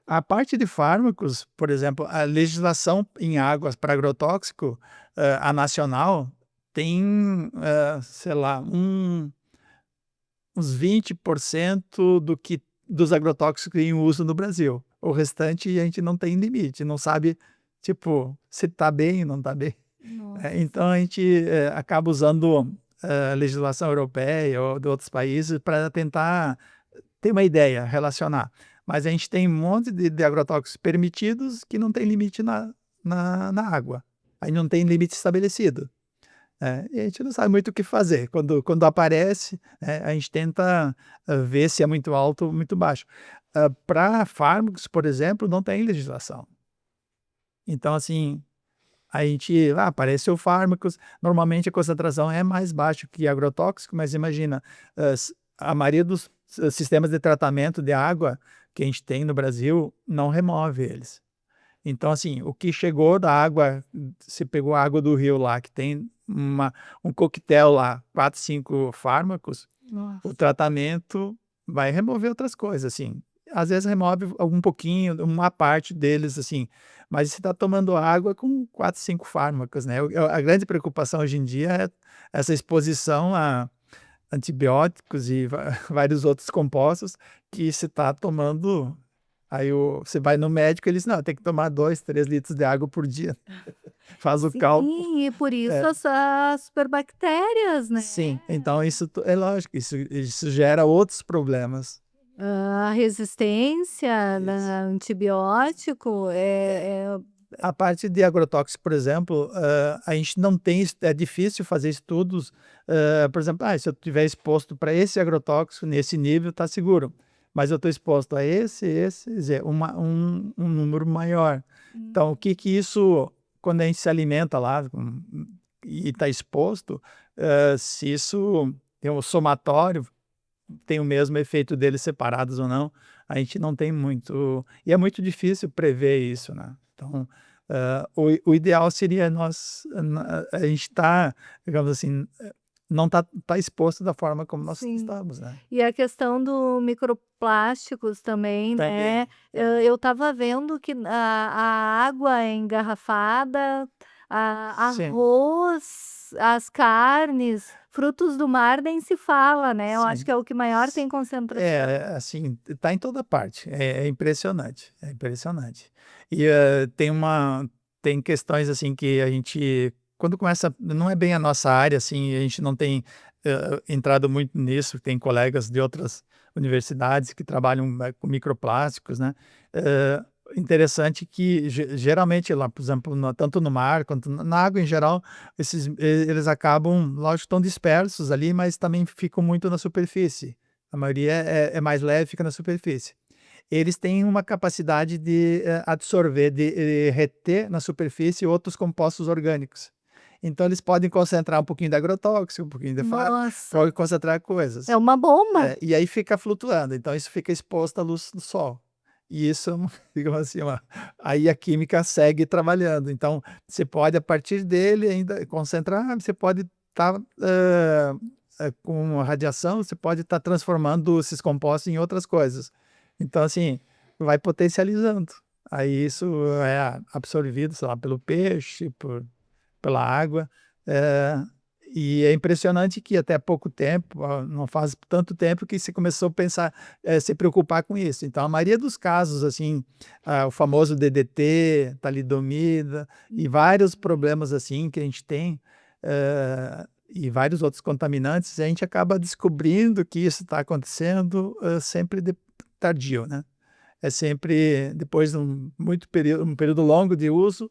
A parte de fármacos, por exemplo, a legislação em águas para agrotóxico, a nacional, tem, sei lá, uns 20% dos agrotóxicos em uso no Brasil. O restante a gente não tem limite, não sabe, tipo, se está bem ou não está bem. Nossa. Então a gente acaba usando a legislação europeia ou de outros países para tentar ter uma ideia, relacionar. Mas a gente tem um monte de agrotóxicos permitidos que não tem limite na água. Aí não tem limite estabelecido. E a gente não sabe muito o que fazer. Quando aparece, a gente tenta ver se é muito alto ou muito baixo. Para fármacos, por exemplo, não tem legislação. Então, assim, a gente, apareceu fármacos, normalmente a concentração é mais baixa que agrotóxico, mas imagina, a maioria dos sistemas de tratamento de água que a gente tem no Brasil não remove eles. Então, assim, o que chegou da água, você pegou a água do rio lá, que tem um coquetel lá, 4, 5 fármacos, o Nossa. tratamento vai remover outras coisas, assim. Às vezes remove algum pouquinho, uma parte deles, assim, mas você está tomando água com 4, 5 fármacos, né? A grande preocupação hoje em dia é essa exposição a antibióticos e vários outros compostos que se está tomando. Aí você vai no médico, eles não, tem que tomar 2, 3 litros de água por dia. Faz o cálculo. Sim, e por isso É. as superbactérias, né? Sim, então isso é lógico, isso gera outros problemas. A resistência Isso. a antibiótico A parte de agrotóxico, por exemplo, a gente não tem, é difícil fazer estudos, por exemplo, se eu estiver exposto para esse agrotóxico nesse nível, está seguro. Mas eu estou exposto a esse, quer dizer, um número maior. Então, o que isso, quando a gente se alimenta lá e está exposto, se isso tem um somatório, tem o mesmo efeito deles separados ou não, a gente não tem muito. E é muito difícil prever isso, né? Então, o ideal seria a gente estar, digamos assim, não tá exposto da forma como nós Sim. estamos, né? E a questão do microplásticos também, né? Eu estava vendo que a água engarrafada, Sim, arroz, as carnes, frutos do mar nem se fala, né? Eu acho sim. que é o que maior tem concentração. Assim, tá em toda parte. É impressionante, é impressionante. E tem questões assim que a gente, quando começa, não é bem a nossa área, assim, a gente não tem entrado muito nisso. Tem colegas de outras universidades que trabalham com microplásticos, né? Eh, Interessante que geralmente lá, por exemplo, tanto no mar quanto na água em geral, eles acabam, lógico, estão dispersos ali, mas também ficam muito na superfície. A maioria é mais leve, fica na superfície. Eles têm uma capacidade de absorver, de reter na superfície outros compostos orgânicos. Então eles podem concentrar um pouquinho de agrotóxico, um pouquinho de fármaco, Nossa, podem concentrar coisas. é uma bomba. E aí fica flutuando, então isso fica exposto à luz do sol. E isso, digamos assim, aí a química segue trabalhando. Então, você pode, a partir dele, ainda concentrar, você pode estar com a radiação, você pode estar transformando esses compostos em outras coisas. Então, assim, vai potencializando. Aí isso é absorvido, sei lá, pelo peixe, pela água. E é impressionante que até pouco tempo, não faz tanto tempo que se começou a pensar, se preocupar com isso. Então, a maioria dos casos, assim, o famoso DDT, talidomida e vários problemas assim que a gente tem, e vários outros contaminantes, a gente acaba descobrindo que isso está acontecendo sempre tardio, né? É sempre depois de um período longo de uso,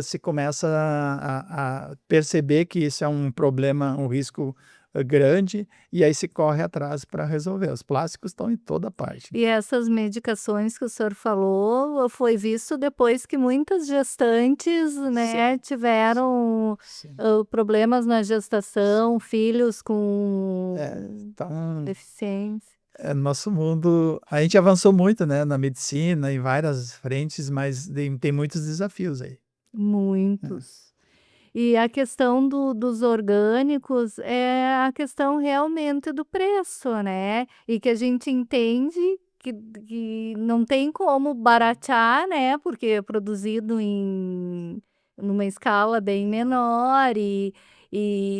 se começa a perceber que isso é um problema, um risco grande, e aí se corre atrás para resolver. Os plásticos estão em toda parte. E essas medicações que o senhor falou, foi visto depois que muitas gestantes, né, tiveram Sim. problemas na gestação, filhos com Então, deficiência. nosso mundo, a gente avançou muito, né, na medicina, em várias frentes, mas tem muitos desafios aí. Muitos. E a questão dos orgânicos é a questão realmente do preço, né? E que a gente entende que não tem como baratear, né? Porque é produzido numa escala bem menor e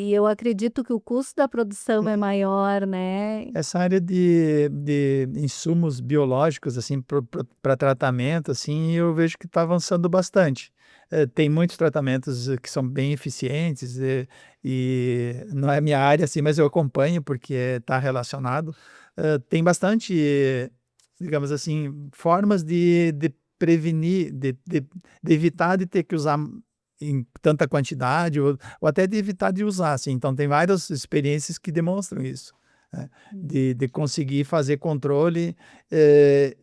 eu acredito que o custo da produção é maior, né? Essa área de insumos biológicos, assim, para tratamento, assim, eu vejo que está avançando bastante. Tem muitos tratamentos que são bem eficientes, e não é minha área, assim, mas eu acompanho porque está relacionado. Tem bastante, digamos assim, formas de prevenir, de evitar de ter que usar em tanta quantidade, ou até de evitar de usar, assim. Então tem várias experiências que demonstram isso, né, de conseguir fazer controle,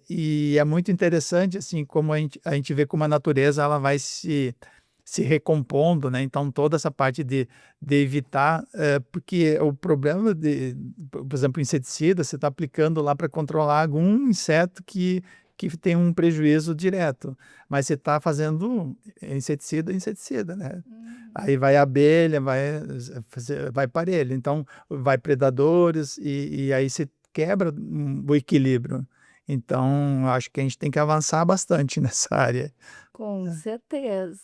e é muito interessante, assim, como a gente vê como a natureza ela vai se recompondo, né, então toda essa parte de evitar, porque o problema por exemplo, inseticida, você está aplicando lá para controlar algum inseto que tem um prejuízo direto, mas você está fazendo inseticida, né? Aí vai abelha, vai parelho, então vai predadores e aí você quebra o equilíbrio. Então, acho que a gente tem que avançar bastante nessa área. Com certeza.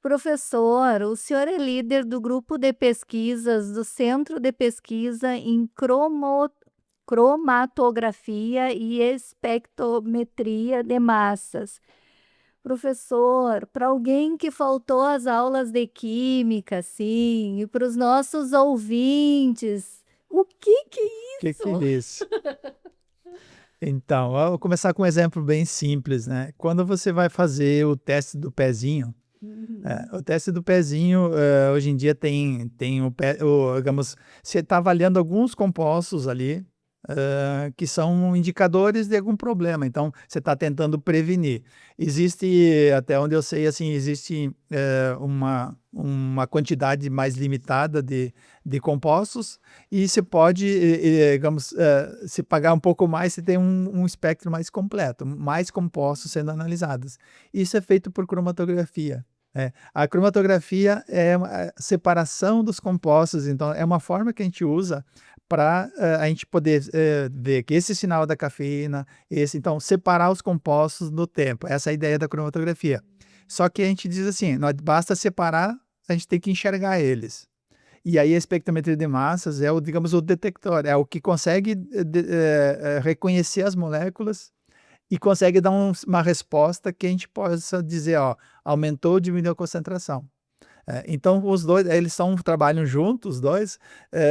Professor, o senhor é líder do grupo de pesquisas do Centro de Pesquisa em Cromatografia e Espectrometria de Massas. Professor, para alguém que faltou às aulas de química, sim, e para os nossos ouvintes, o que é Que isso? é isso? Então, eu vou começar com um exemplo bem simples, né? Quando você vai fazer o teste do pezinho, o teste do pezinho, hoje em dia tem digamos, você está avaliando alguns compostos ali, que são indicadores de algum problema, então você está tentando prevenir. Existe, até onde eu sei, assim, existe uma quantidade mais limitada de compostos, e você pode, digamos, se pagar um pouco mais, você tem um espectro mais completo, mais compostos sendo analisados. Isso é feito por cromatografia. A cromatografia é a separação dos compostos, então é uma forma que a gente usa para a gente poder ver que esse sinal da cafeína, então separar os compostos no tempo, essa é a ideia da cromatografia. Só que a gente diz assim, não basta separar, a gente tem que enxergar eles. E aí a espectrometria de massas é digamos, o detector, é o que consegue reconhecer as moléculas e consegue dar uma resposta que a gente possa dizer, ó, aumentou ou diminuiu a concentração. Então os dois, eles trabalham juntos, os dois,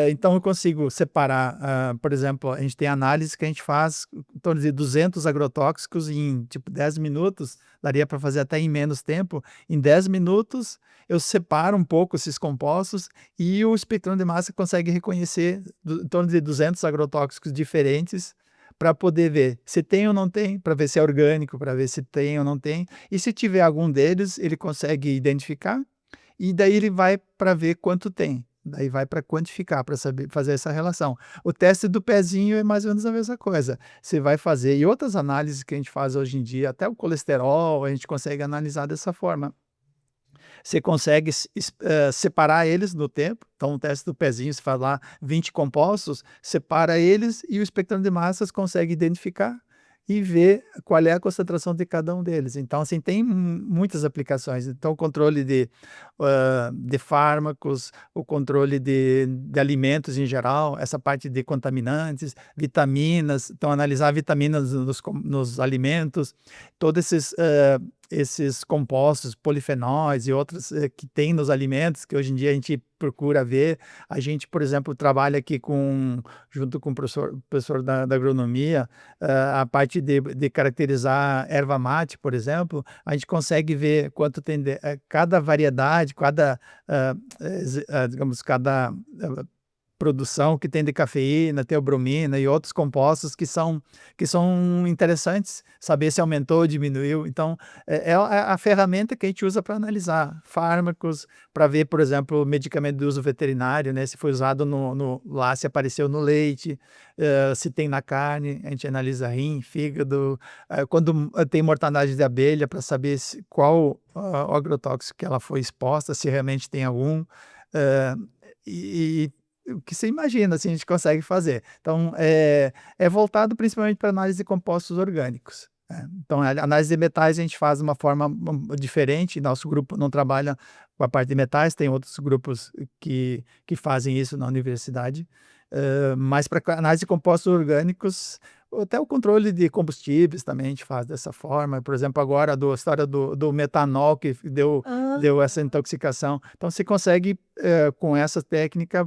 então eu consigo separar, por exemplo, a gente tem análise que a gente faz em torno de 200 agrotóxicos em tipo 10 minutos, daria para fazer até em menos tempo, em 10 minutos eu separo um pouco esses compostos e o espectrão de massa consegue reconhecer em torno de 200 agrotóxicos diferentes, para poder ver se tem ou não tem, para ver se é orgânico, para ver se tem ou não tem, e se tiver algum deles, ele consegue identificar, e daí ele vai para ver quanto tem, daí vai para quantificar, para saber fazer essa relação. O teste do pezinho é mais ou menos a mesma coisa, você vai fazer, e outras análises que a gente faz hoje em dia, até o colesterol, a gente consegue analisar dessa forma. Você consegue separar eles no tempo, então o teste do pezinho, você faz lá 20 compostos, separa eles e o espectro de massas consegue identificar e ver qual é a concentração de cada um deles. Então, assim, tem muitas aplicações. Então, o controle de fármacos, o controle de alimentos em geral, essa parte de contaminantes, vitaminas, então analisar vitaminas nos alimentos, todos esses compostos, polifenóis e outros que tem nos alimentos, que hoje em dia a gente procura ver. A gente, por exemplo, trabalha aqui junto com o professor da agronomia, a parte de caracterizar erva mate, por exemplo, a gente consegue ver quanto tem cada variedade, digamos, cada produção que tem de cafeína, teobromina e outros compostos que são interessantes, saber se aumentou ou diminuiu. Então, é a ferramenta que a gente usa para analisar fármacos, para ver, por exemplo, medicamento de uso veterinário, né, se foi usado lá, se apareceu no leite, se tem na carne, a gente analisa rim, fígado, quando tem mortandade de abelha, para saber qual o agrotóxico que ela foi exposta, se realmente tem algum, e o que você imagina, assim, a gente consegue fazer. Então, é voltado principalmente para análise de compostos orgânicos. Então, a análise de metais a gente faz de uma forma diferente, nosso grupo não trabalha com a parte de metais, tem outros grupos que fazem isso na universidade, mas para análise de compostos orgânicos, até o controle de combustíveis também a gente faz dessa forma. Por exemplo, agora a história do metanol que deu essa intoxicação. Então, você consegue, com essa técnica,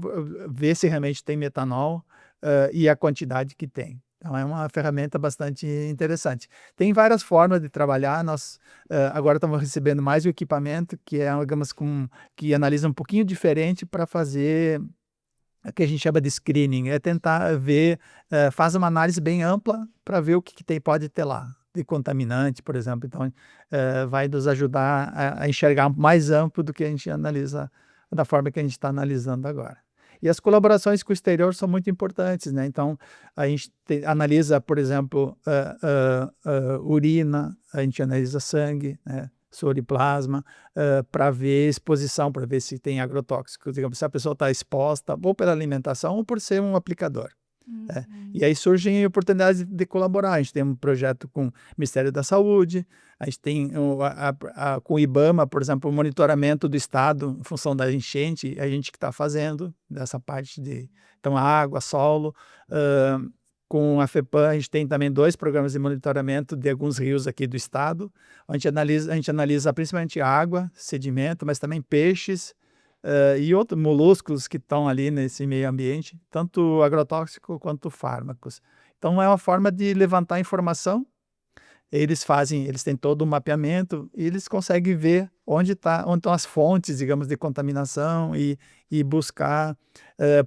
ver se realmente tem metanol e a quantidade que tem. Então, é uma ferramenta bastante interessante. Tem várias formas de trabalhar. Nós agora estamos recebendo mais um equipamento que é, digamos, que analisa um pouquinho diferente para fazer o que a gente chama de screening, é tentar ver, faz uma análise bem ampla para ver o que tem, pode ter lá, de contaminante, por exemplo. Então, vai nos ajudar a enxergar mais amplo do que a gente analisa, da forma que a gente está analisando agora. E as colaborações com o exterior são muito importantes, né? Então, a gente analisa, por exemplo, urina, a gente analisa sangue, né? Soro e plasma, para ver exposição, para ver se tem agrotóxicos, digamos, se a pessoa está exposta ou pela alimentação ou por ser um aplicador. E aí surgem oportunidades de colaborar. A gente tem um projeto com o Ministério da Saúde, a gente tem com o IBAMA, por exemplo, o monitoramento do estado em função da enchente, a gente que está fazendo dessa parte de então, água, solo. Com a FEPAM, a gente tem também 2 programas de monitoramento de alguns rios aqui do estado. A gente analisa principalmente água, sedimento, mas também peixes, e outros moluscos que estão ali nesse meio ambiente, tanto agrotóxico quanto fármacos. Então, é uma forma de levantar informação. Eles têm todo um mapeamento e eles conseguem ver onde estão as fontes, digamos, de contaminação e buscar,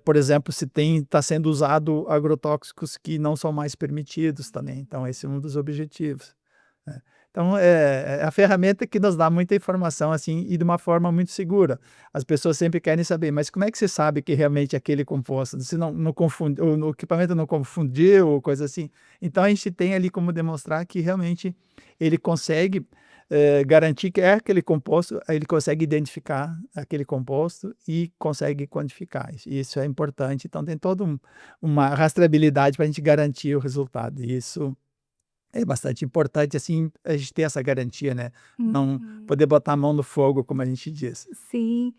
por exemplo, se está sendo usado agrotóxicos que não são mais permitidos também. Então, esse é um dos objetivos. Então, é a ferramenta que nos dá muita informação, assim, e de uma forma muito segura. As pessoas sempre querem saber, mas como é que você sabe que realmente aquele composto, se não confunde, o equipamento não confundiu, ou coisa assim. Então, a gente tem ali como demonstrar que realmente ele consegue garantir que é aquele composto, ele consegue identificar aquele composto e consegue quantificar. Isso é importante. Então, tem toda uma rastreabilidade para a gente garantir o resultado. E isso é bastante importante, assim, a gente ter essa garantia, né? Não poder botar a mão no fogo, como a gente diz. Sim.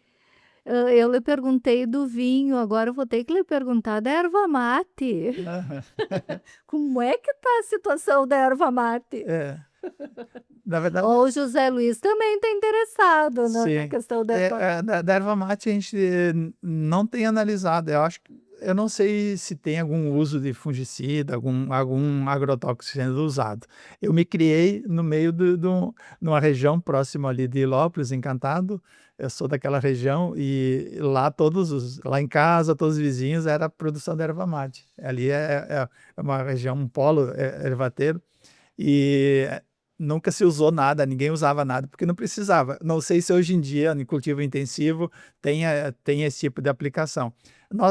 Eu lhe perguntei do vinho, agora eu vou ter que lhe perguntar da erva mate. Como é que está a situação da erva mate? Na verdade, O José Luiz também está interessado na sim. questão da erva. Da erva mate a gente não tem analisado. Eu não sei se tem algum uso de fungicida, algum agrotóxico sendo usado. Eu me criei no meio numa região próxima ali de Ilópolis, Encantado. Eu sou daquela região e lá lá em casa, todos os vizinhos, era a produção da erva mate. Ali é uma região, um polo ervateiro. E nunca se usou nada, ninguém usava nada, porque não precisava. Não sei se hoje em dia, em cultivo intensivo, tem esse tipo de aplicação.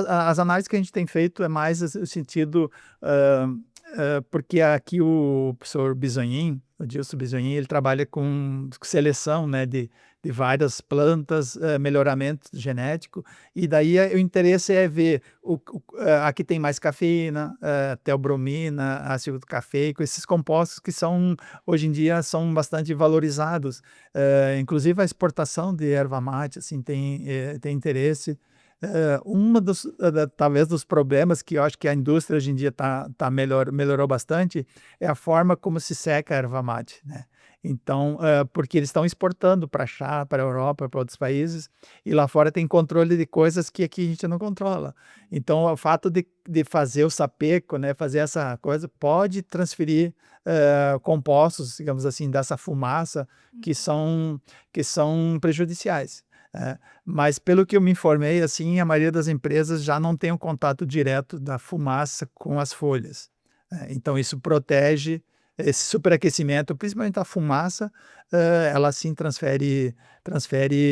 As análises que a gente tem feito é mais no sentido, porque aqui o professor Bisognin, o Dilson Bisognin, ele trabalha com seleção, né, de várias plantas, melhoramento genético, e daí o interesse é ver aqui tem mais cafeína, teobromina, ácido cafeico, esses compostos que hoje em dia são bastante valorizados, inclusive a exportação de erva mate, assim, tem interesse. Talvez dos problemas que eu acho que a indústria hoje em dia melhorou bastante é a forma como se seca a erva mate, né? Então, porque eles estão exportando para chá, para a Europa, para outros países, e lá fora tem controle de coisas que aqui a gente não controla. Então, o fato de fazer o sapeco, né, fazer essa coisa, pode transferir compostos, digamos assim, dessa fumaça que são prejudiciais. Mas pelo que eu me informei, assim, a maioria das empresas já não tem um contato direto da fumaça com as folhas. Então isso protege esse superaquecimento, principalmente a fumaça, ela sim transfere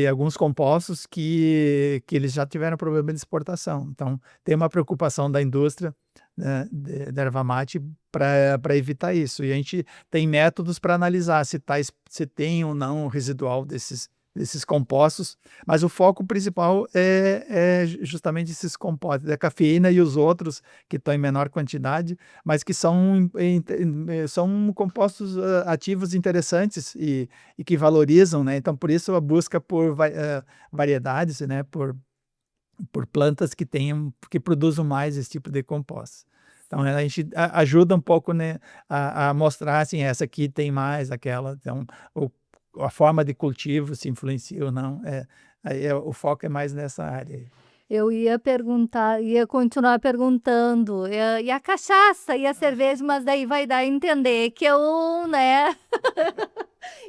alguns compostos que eles já tiveram problema de exportação. Então tem uma preocupação da indústria, né, da erva mate para evitar isso. E a gente tem métodos para analisar se tem ou não residual desses compostos, mas o foco principal é justamente esses compostos, a cafeína e os outros que estão em menor quantidade, mas que são compostos ativos interessantes e que valorizam, né? Então, por isso a busca por variedades, né? Por plantas que produzam mais esse tipo de compostos. Então, a gente ajuda um pouco, né, a mostrar, assim, essa aqui tem mais, aquela. Então, a forma de cultivo se influencia ou não. O foco é mais nessa área. Eu ia perguntar, ia continuar perguntando, e a cachaça e a cerveja, mas daí vai dar a entender que eu, né?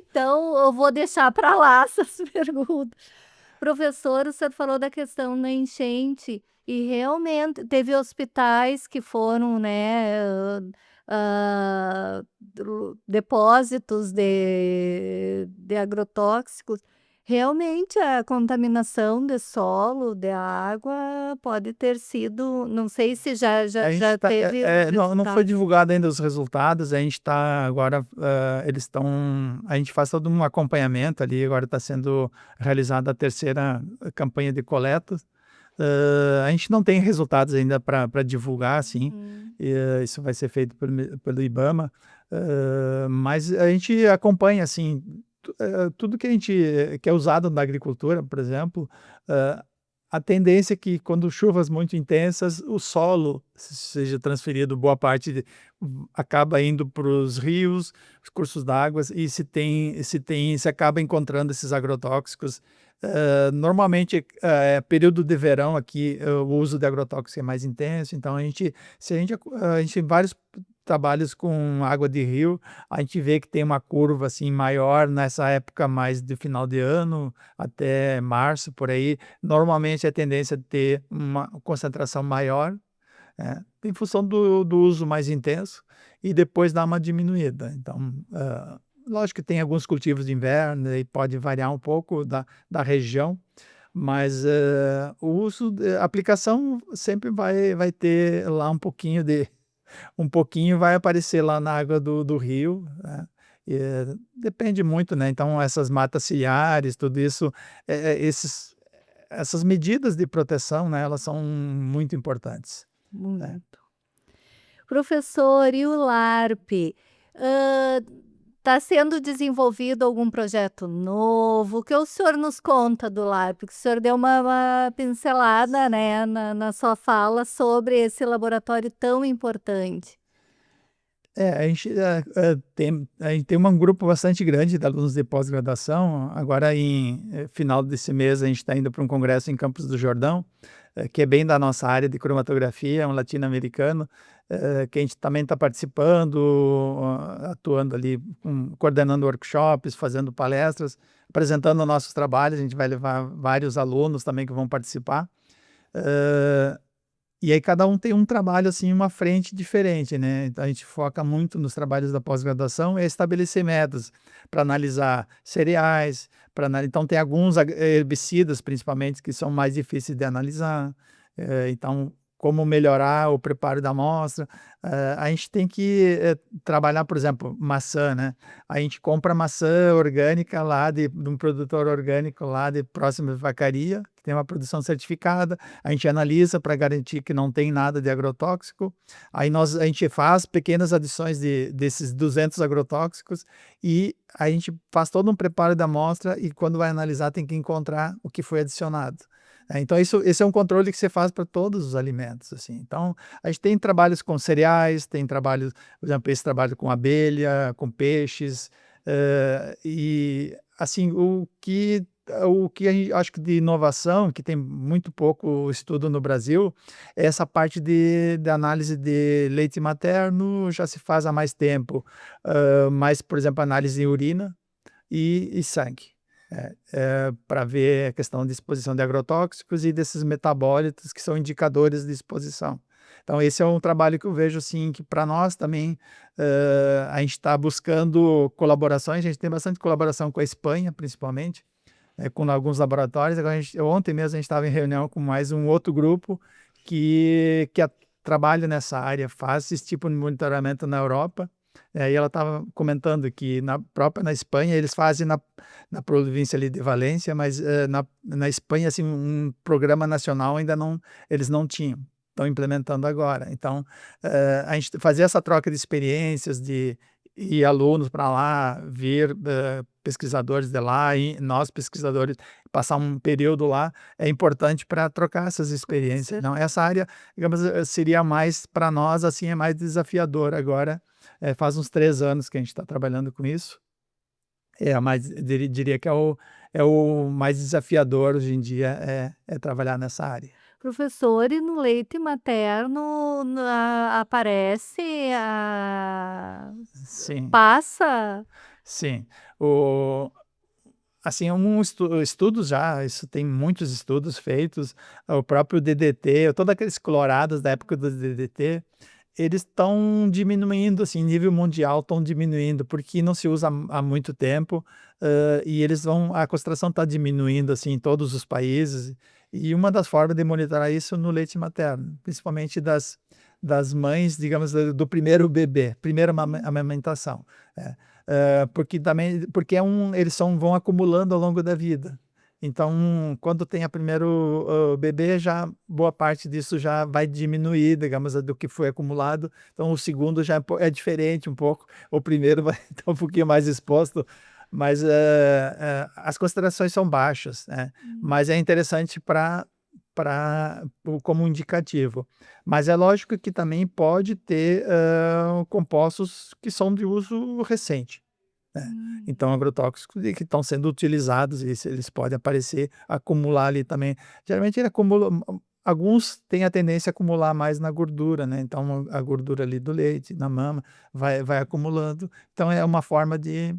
Então eu vou deixar para lá essas perguntas. Professor, o senhor falou da questão da enchente e realmente teve hospitais que foram, né, depósitos de agrotóxicos. Realmente a contaminação de solo, de água, pode ter sido, não sei se A gente já tá, teve não foi resultado. divulgado ainda os resultados, a gente está agora, a gente faz todo um acompanhamento ali, agora está sendo realizada a terceira campanha de coleta. A gente não tem resultados ainda para divulgar, assim, isso vai ser feito pelo IBAMA, mas a gente acompanha, assim, tudo que é usado na agricultura, por exemplo, a tendência é que quando chuvas muito intensas, o solo seja transferido, boa parte acaba indo para os rios, os cursos d'água, e se acaba encontrando esses agrotóxicos. Normalmente, período de verão aqui, o uso de agrotóxicos é mais intenso, então a gente tem vários trabalhos com água de rio, a gente vê que tem uma curva assim maior nessa época mais de final de ano, até março, por aí. Normalmente a tendência é ter uma concentração maior, em função do uso mais intenso, e depois dá uma diminuída. Então, lógico que tem alguns cultivos de inverno e pode variar um pouco da região, mas a aplicação sempre vai ter lá um pouquinho vai aparecer lá na água do rio, né? E, depende muito, né? Então, essas matas ciliares, tudo isso, essas medidas de proteção, né? Elas são muito importantes. Muito. Professor, e o LARP? Está sendo desenvolvido algum projeto novo? O que o senhor nos conta do LARP? Que o senhor deu uma pincelada, né, na sua fala sobre esse laboratório tão importante. A gente tem um grupo bastante grande de alunos de pós-graduação. Agora, final desse mês, a gente está indo para um congresso em Campos do Jordão, que é bem da nossa área de cromatografia, um latino-americano, que a gente também está participando, atuando ali, coordenando workshops, fazendo palestras, apresentando nossos trabalhos. A gente vai levar vários alunos também que vão participar. E aí cada um tem um trabalho, assim, uma frente diferente, né? Então a gente foca muito nos trabalhos da pós-graduação e estabelecer metas para analisar cereais, então tem alguns herbicidas, principalmente, que são mais difíceis de analisar. Então, como melhorar o preparo da amostra. A gente tem que trabalhar, por exemplo, maçã, né? A gente compra maçã orgânica lá de um produtor orgânico lá de próxima vacaria, que tem uma produção certificada. A gente analisa para garantir que não tem nada de agrotóxico. Aí a gente faz pequenas adições desses 200 agrotóxicos e a gente faz todo um preparo da amostra e quando vai analisar tem que encontrar o que foi adicionado. Então, esse é um controle que você faz para todos os alimentos, assim. Então, a gente tem trabalhos com cereais, tem trabalhos, por exemplo, esse trabalho com abelha, com peixes, e, assim, o que a gente acho que de inovação, que tem muito pouco estudo no Brasil, é essa parte de análise de leite materno, já se faz há mais tempo, mas, por exemplo, análise em urina e sangue. Para ver a questão de exposição de agrotóxicos e desses metabólitos que são indicadores de exposição. Então, esse é um trabalho que eu vejo, assim, que para nós também, a gente está buscando colaborações. A gente tem bastante colaboração com a Espanha, principalmente, com alguns laboratórios. Agora, ontem mesmo a gente estava em reunião com mais um outro grupo que trabalha nessa área, faz esse tipo de monitoramento na Europa. E ela estava comentando que na Espanha eles fazem na província ali de Valência, mas na Espanha, assim, um programa nacional eles não tinham, estão implementando agora. Então, a gente fazer essa troca de experiências, de ir alunos para lá, vir pesquisadores de lá, e nós pesquisadores passar um período lá, é importante para trocar essas experiências. Não, essa área, digamos, seria mais para nós, assim, é mais desafiador agora. Faz uns 3 anos que a gente está trabalhando com isso. Diria que é o mais desafiador hoje em dia, é trabalhar nessa área. Professor, e no leite materno aparece Sim, passa? sim. Assim, estudos já, isso tem muitos estudos feitos, o próprio DDT, todos aqueles clorados da época do DDT, eles estão diminuindo, assim, nível mundial estão diminuindo, porque não se usa há muito tempo, e a concentração está diminuindo, assim, em todos os países, e uma das formas de monitorar isso no leite materno, principalmente das mães, digamos, do primeiro bebê, primeira amamentação. Porque eles vão acumulando ao longo da vida. Então, quando tem a primeiro bebê, já boa parte disso já vai diminuir, digamos, do que foi acumulado. Então, o segundo já é diferente um pouco. O primeiro vai estar um pouquinho mais exposto, mas as considerações são baixas, né? Mas é interessante como indicativo. Mas é lógico que também pode ter compostos que são de uso recente, né? Então, agrotóxicos que estão sendo utilizados, e eles podem acumular ali também. Geralmente ele acumula, alguns têm a tendência a acumular mais na gordura, né? Então, a gordura ali do leite, na mama, vai acumulando. Então, é uma forma de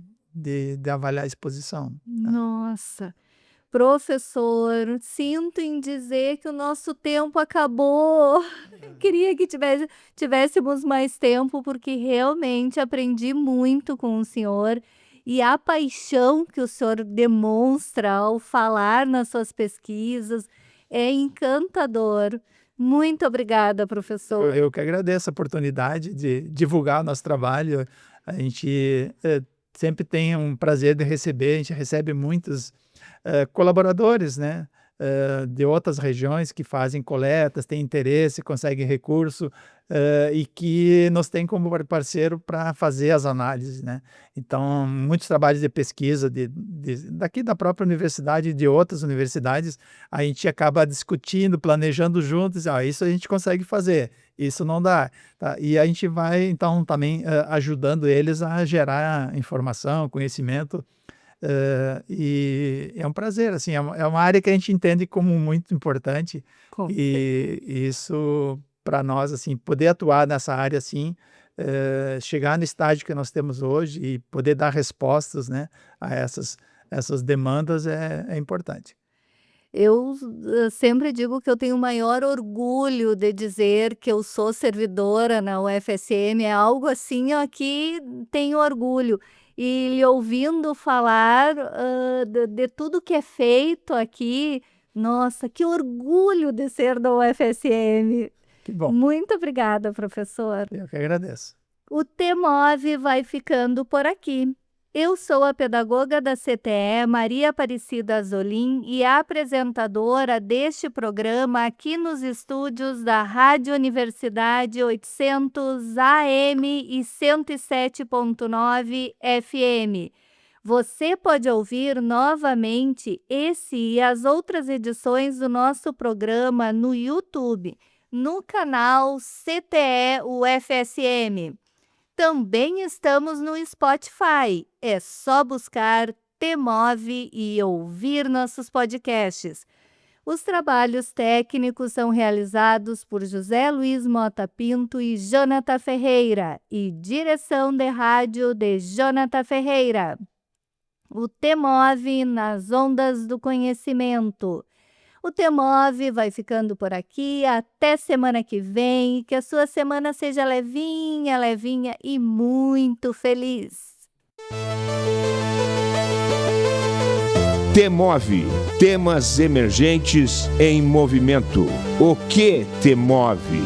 avaliar a exposição. Nossa. Professor, sinto em dizer que o nosso tempo acabou. Queria que tivéssemos mais tempo, porque realmente aprendi muito com o senhor e a paixão que o senhor demonstra ao falar nas suas pesquisas é encantador. Muito obrigada, professor. Eu que agradeço a oportunidade de divulgar o nosso trabalho. A gente sempre tem um prazer de receber, a gente recebe muitos colaboradores, né, de outras regiões que fazem coletas, têm interesse, conseguem recurso, e que nos têm como parceiro para fazer as análises, né? Então, muitos trabalhos de pesquisa daqui da própria universidade e de outras universidades, a gente acaba discutindo, planejando juntos, isso a gente consegue fazer, isso não dá, tá? E a gente vai, então, também ajudando eles a gerar informação, conhecimento. E é um prazer, assim, é uma área que a gente entende como muito importante, e isso para nós, assim, poder atuar nessa área, assim, chegar no estágio que nós temos hoje e poder dar respostas, né, a essas demandas é importante. Eu sempre digo que eu tenho o maior orgulho de dizer que eu sou servidora na UFSM, é algo assim, ó, que tenho orgulho. E lhe ouvindo falar de tudo que é feito aqui, nossa, que orgulho de ser da UFSM. Que bom, Muito obrigada, professor. eu que agradeço. O TEMOV vai ficando por aqui. Eu sou a pedagoga da CTE, Maria Aparecida Azolim, e a apresentadora deste programa aqui nos estúdios da Rádio Universidade 800 AM e 107.9 FM. Você pode ouvir novamente esse e as outras edições do nosso programa no YouTube, no canal CTE UFSM. Também estamos no Spotify. É só buscar TEMOV e ouvir nossos podcasts. Os trabalhos técnicos são realizados por José Luiz Mota Pinto e Jonathan Ferreira, e direção de rádio de Jonathan Ferreira. O TEMOV nas ondas do conhecimento. O TEMOV vai ficando por aqui, até semana que vem, e que a sua semana seja levinha, levinha e muito feliz. TEMOV, temas emergentes em movimento. O que te move?